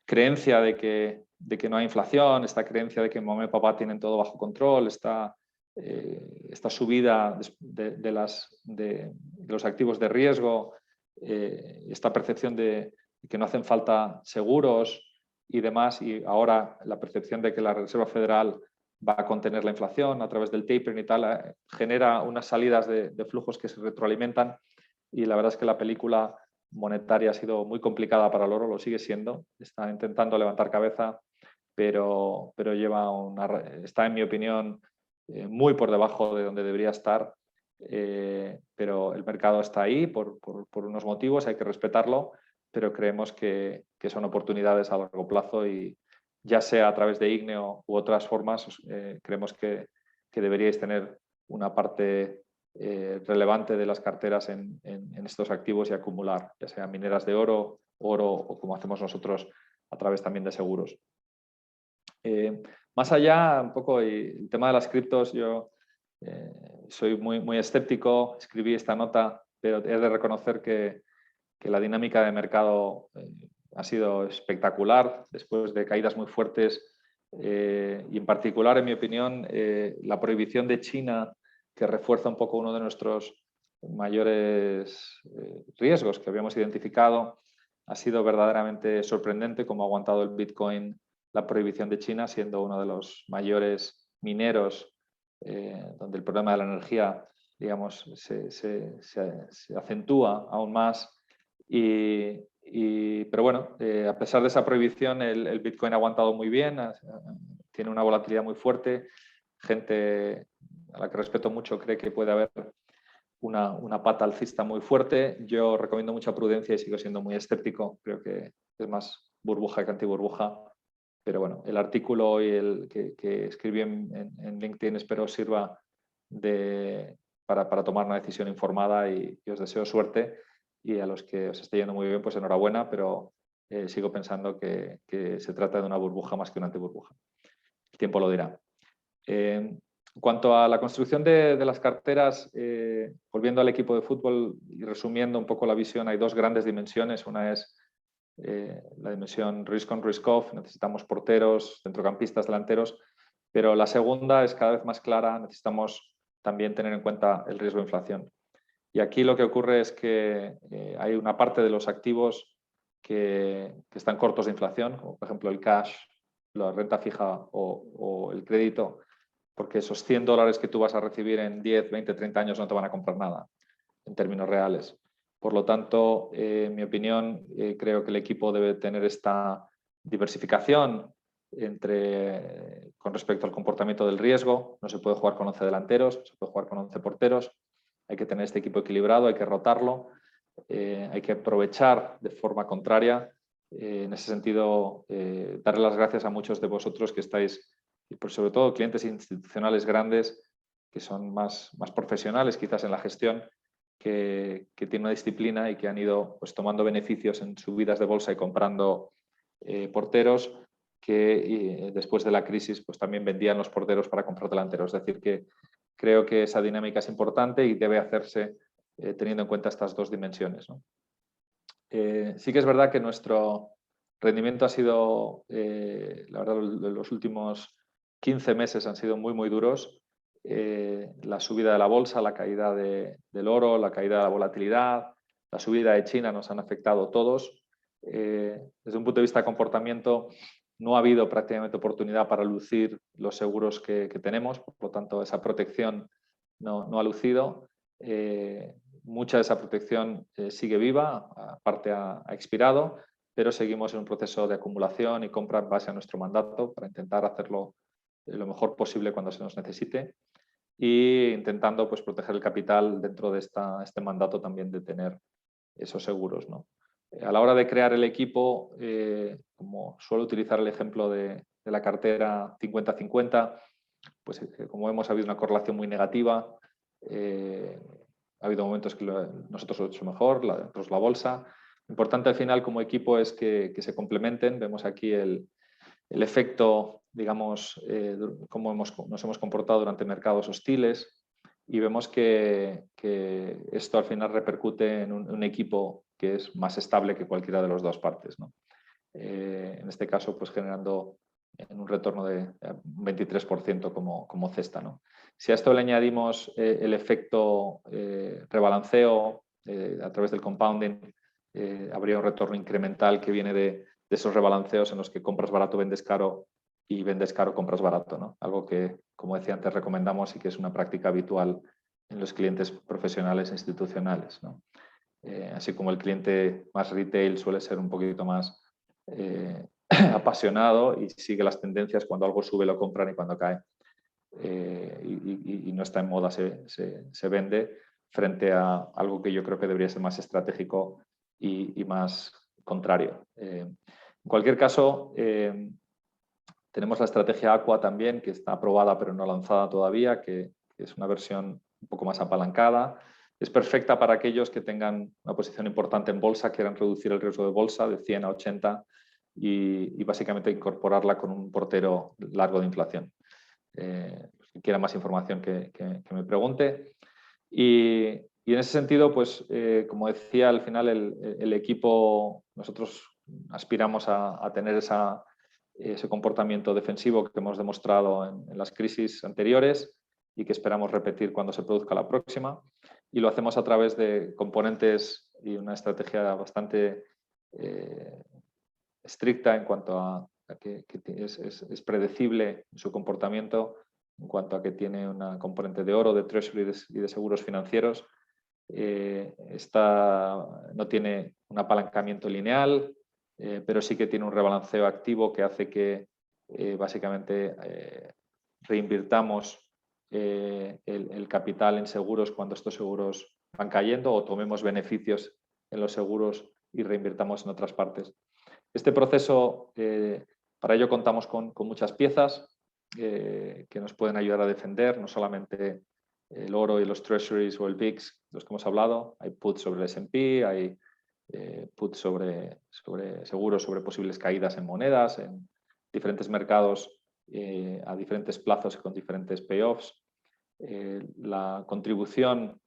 Speaker 1: creencia de que no hay inflación, esta creencia de que mamá y papá tienen todo bajo control, esta subida de los activos de riesgo, esta percepción de que no hacen falta seguros y demás, y ahora la percepción de que la Reserva Federal va a contener la inflación a través del tapering y tal, genera unas salidas de flujos que se retroalimentan, y la verdad es que la película monetaria ha sido muy complicada para el oro, lo sigue siendo, está intentando levantar cabeza, pero está, en mi opinión, muy por debajo de donde debería estar, pero el mercado está ahí por unos motivos, hay que respetarlo, pero creemos que son oportunidades a largo plazo, y ya sea a través de Igneo u otras formas, creemos que deberíais tener una parte relevante de las carteras en estos activos y acumular, ya sea mineras de oro o como hacemos nosotros a través también de seguros. Más allá, un poco, el tema de las criptos, yo soy muy escéptico, escribí esta nota, pero he de reconocer que la dinámica de mercado ha sido espectacular después de caídas muy fuertes, y en particular, en mi opinión, la prohibición de China, que refuerza un poco uno de nuestros mayores riesgos que habíamos identificado. Ha sido verdaderamente sorprendente cómo ha aguantado el Bitcoin la prohibición de China, siendo uno de los mayores mineros, donde el problema de la energía, digamos, se acentúa aún más. Pero bueno, a pesar de esa prohibición, el Bitcoin ha aguantado muy bien, tiene una volatilidad muy fuerte. Gente a la que respeto mucho cree que puede haber una pata alcista muy fuerte. Yo recomiendo mucha prudencia y sigo siendo muy escéptico. Creo que es más burbuja que antiburbuja. Pero bueno, el artículo que escribí en LinkedIn espero sirva para tomar una decisión informada, y os deseo suerte. Y a los que os esté yendo muy bien, pues enhorabuena, pero sigo pensando que se trata de una burbuja más que una antiburbuja. El tiempo lo dirá. En cuanto a la construcción de las carteras, volviendo al equipo de fútbol y resumiendo un poco la visión, hay dos grandes dimensiones. Una es la dimensión risk on, risk off, necesitamos porteros, centrocampistas, delanteros, pero la segunda es cada vez más clara, necesitamos también tener en cuenta el riesgo de inflación. Y aquí lo que ocurre es que hay una parte de los activos que están cortos de inflación, como por ejemplo el cash, la renta fija o el crédito, porque esos $100 que tú vas a recibir en 10, 20, 30 años no te van a comprar nada en términos reales. Por lo tanto, en mi opinión, creo que el equipo debe tener esta diversificación con respecto al comportamiento del riesgo. No se puede jugar con 11 delanteros, se puede jugar con 11 porteros. Hay que tener este equipo equilibrado, hay que rotarlo, hay que aprovechar de forma contraria. En ese sentido, darle las gracias a muchos de vosotros que estáis, y sobre todo clientes institucionales grandes, que son más profesionales quizás en la gestión, que tienen una disciplina y que han ido, pues, tomando beneficios en subidas de bolsa y comprando porteros, que después de la crisis pues, también vendían los porteros para comprar delanteros. Es decir, que creo que esa dinámica es importante y debe hacerse teniendo en cuenta estas dos dimensiones, ¿no? Sí que es verdad que nuestro rendimiento ha sido, la verdad, los últimos 15 meses han sido muy duros. La subida de la bolsa, la caída del oro, la caída de la volatilidad, la subida de China nos han afectado a todos. Desde un punto de vista de comportamiento, no ha habido prácticamente oportunidad para lucir los seguros que tenemos, por lo tanto esa protección no ha lucido. Mucha de esa protección sigue viva, aparte ha expirado, pero seguimos en un proceso de acumulación y compra en base a nuestro mandato para intentar hacerlo lo mejor posible cuando se nos necesite, e intentando, pues, proteger el capital dentro de este mandato también de tener esos seguros, ¿no? A la hora de crear el equipo, como suelo utilizar el ejemplo de la cartera 50-50, pues como vemos ha habido una correlación muy negativa. Ha habido momentos que nosotros lo hemos hecho mejor, otros la bolsa. Lo importante al final como equipo es que se complementen. Vemos aquí el efecto, digamos, cómo nos hemos comportado durante mercados hostiles y vemos que esto al final repercute en un equipo que es más estable que cualquiera de las dos partes, ¿no? En este caso, pues generando un retorno de un 23% como cesta, ¿no? Si a esto le añadimos el efecto rebalanceo a través del compounding, habría un retorno incremental que viene de esos rebalanceos en los que compras barato, vendes caro y vendes caro, compras barato, ¿no? Algo que, como decía antes, recomendamos y que es una práctica habitual en los clientes profesionales e institucionales, ¿no? Así como el cliente más retail suele ser un poquito más apasionado y sigue las tendencias, cuando algo sube lo compran y cuando cae y no está en moda se vende, frente a algo que yo creo que debería ser más estratégico y más contrario. En cualquier caso, tenemos la estrategia Aqua también, que está aprobada pero no lanzada todavía, que es una versión un poco más apalancada. Es perfecta para aquellos que tengan una posición importante en bolsa, quieran reducir el riesgo de bolsa de 100 a 80 y básicamente incorporarla con un portero largo de inflación. Si quiera más información que me pregunte. Y en ese sentido, pues como decía, al final el equipo, nosotros aspiramos a tener ese comportamiento defensivo que hemos demostrado en las crisis anteriores y que esperamos repetir cuando se produzca la próxima. Y lo hacemos a través de componentes y una estrategia bastante estricta en cuanto a que es predecible en su comportamiento, en cuanto a que tiene una componente de oro, de treasury y de seguros financieros. Esta no tiene un apalancamiento lineal, pero sí que tiene un rebalanceo activo que hace que básicamente reinvirtamos el capital en seguros cuando estos seguros van cayendo, o tomemos beneficios en los seguros y reinvirtamos en otras partes. Este proceso, para ello contamos con muchas piezas que nos pueden ayudar a defender, no solamente el oro y los treasuries o el VIX, los que hemos hablado. Hay puts sobre el S&P, hay puts sobre seguros sobre posibles caídas en monedas, en diferentes mercados a diferentes plazos con diferentes payoffs. La contribución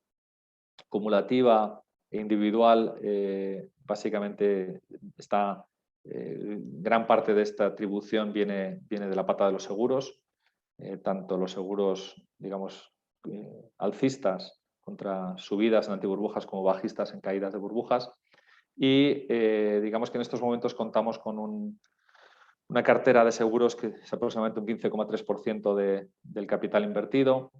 Speaker 1: cumulativa e individual básicamente está... gran parte de esta atribución viene de la pata de los seguros, tanto los seguros, digamos, alcistas contra subidas en antiburbujas como bajistas en caídas de burbujas. Y digamos que en estos momentos contamos con una cartera de seguros que es aproximadamente un 15,3% del capital invertido,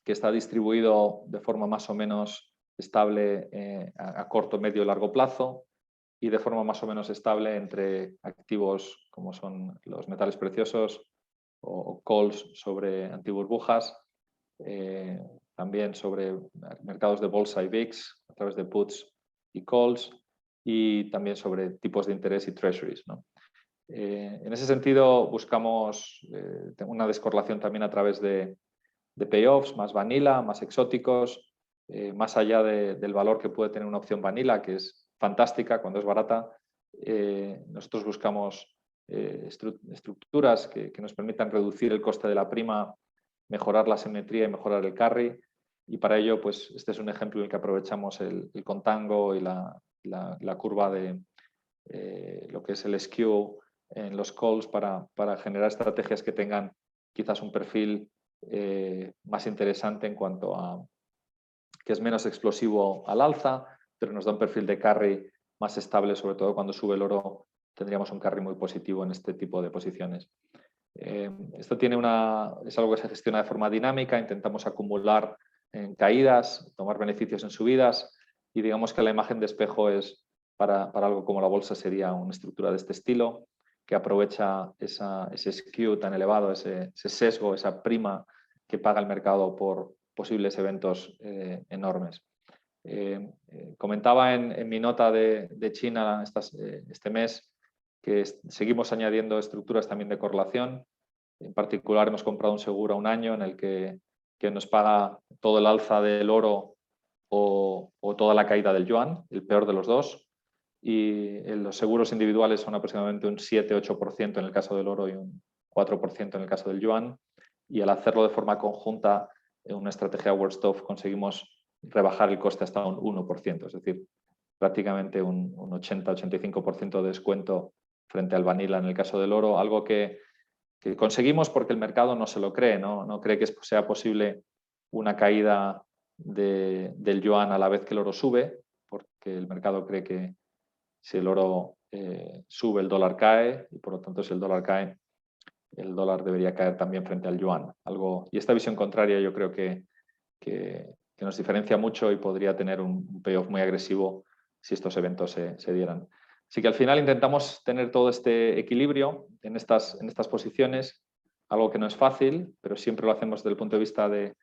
Speaker 1: que está distribuido de forma más o menos estable a corto, medio y largo plazo, y de forma más o menos estable entre activos como son los metales preciosos o calls sobre antiburbujas, también sobre mercados de bolsa y VIX a través de puts y calls, y también sobre tipos de interés y treasuries, ¿no? En ese sentido buscamos una descorrelación también a través de payoffs más vanilla, más exóticos, más allá del valor que puede tener una opción vanilla, que es fantástica cuando es barata. Nosotros buscamos estructuras que nos permitan reducir el coste de la prima, mejorar la simetría y mejorar el carry, y para ello pues este es un ejemplo en el que aprovechamos el contango y la curva de lo que es el skew en los calls para generar estrategias que tengan quizás un perfil más interesante en cuanto a que es menos explosivo al alza, pero nos da un perfil de carry más estable, sobre todo cuando sube el oro tendríamos un carry muy positivo en este tipo de posiciones. Esto es algo que se gestiona de forma dinámica, intentamos acumular en caídas, tomar beneficios en subidas, y digamos que la imagen de espejo es para algo como la bolsa sería una estructura de este estilo que aprovecha ese skew tan elevado, ese sesgo, esa prima que paga el mercado por posibles eventos enormes. Comentaba en mi nota de China este mes que seguimos añadiendo estructuras también de correlación. En particular hemos comprado un seguro a un año en el que nos paga todo el alza del oro o toda la caída del yuan, el peor de los dos. Y los seguros individuales son aproximadamente un 7-8% en el caso del oro y un 4% en el caso del yuan. Y al hacerlo de forma conjunta en una estrategia Worst-Off conseguimos rebajar el coste hasta un 1%, es decir, prácticamente un 80-85% de descuento frente al vanilla en el caso del oro, algo que conseguimos porque el mercado no se lo cree, no cree que sea posible una caída del yuan a la vez que el oro sube, porque el mercado cree que si el oro sube, el dólar cae, y por lo tanto si el dólar cae, el dólar debería caer también frente al yuan. Y esta visión contraria yo creo que nos diferencia mucho y podría tener un payoff muy agresivo si estos eventos se dieran. Así que al final intentamos tener todo este equilibrio en estas posiciones, algo que no es fácil, pero siempre lo hacemos desde el punto de vista de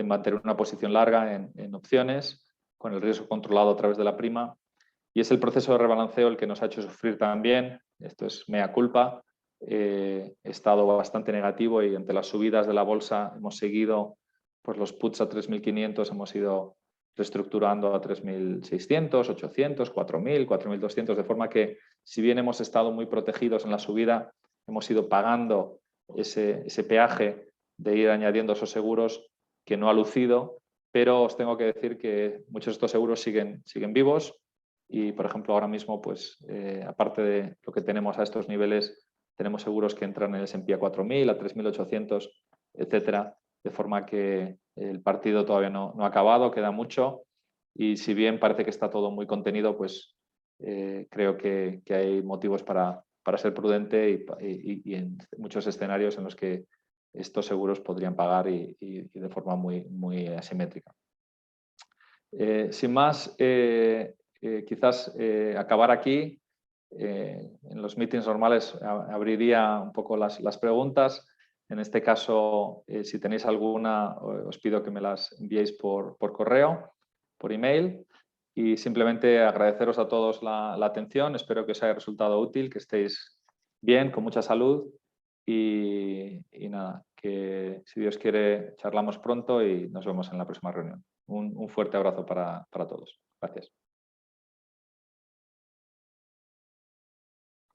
Speaker 1: mantener una posición larga en opciones, con el riesgo controlado a través de la prima. Y es el proceso de rebalanceo el que nos ha hecho sufrir también. Esto es mea culpa. He estado bastante negativo y ante las subidas de la bolsa hemos seguido, pues los puts a 3.500 hemos ido reestructurando a 3.600, 800, 4.000, 4.200, de forma que si bien hemos estado muy protegidos en la subida, hemos ido pagando ese peaje de ir añadiendo esos seguros que no ha lucido, pero os tengo que decir que muchos de estos seguros siguen vivos y, por ejemplo, ahora mismo, pues aparte de lo que tenemos a estos niveles, tenemos seguros que entran en el S&P a 4.000, a 3.800, etcétera, de forma que el partido todavía no ha acabado, queda mucho y si bien parece que está todo muy contenido, pues creo que hay motivos para ser prudente y en muchos escenarios en los que estos seguros podrían pagar y de forma muy asimétrica. Sin más, quizás acabar aquí. En los meetings normales abriría un poco las preguntas. En este caso, si tenéis alguna, os pido que me las enviéis por correo, por email. Y simplemente agradeceros a todos la atención. Espero que os haya resultado útil, que estéis bien, con mucha salud. Y nada, que si Dios quiere, charlamos pronto y nos vemos en la próxima reunión. Un fuerte abrazo para todos. Gracias.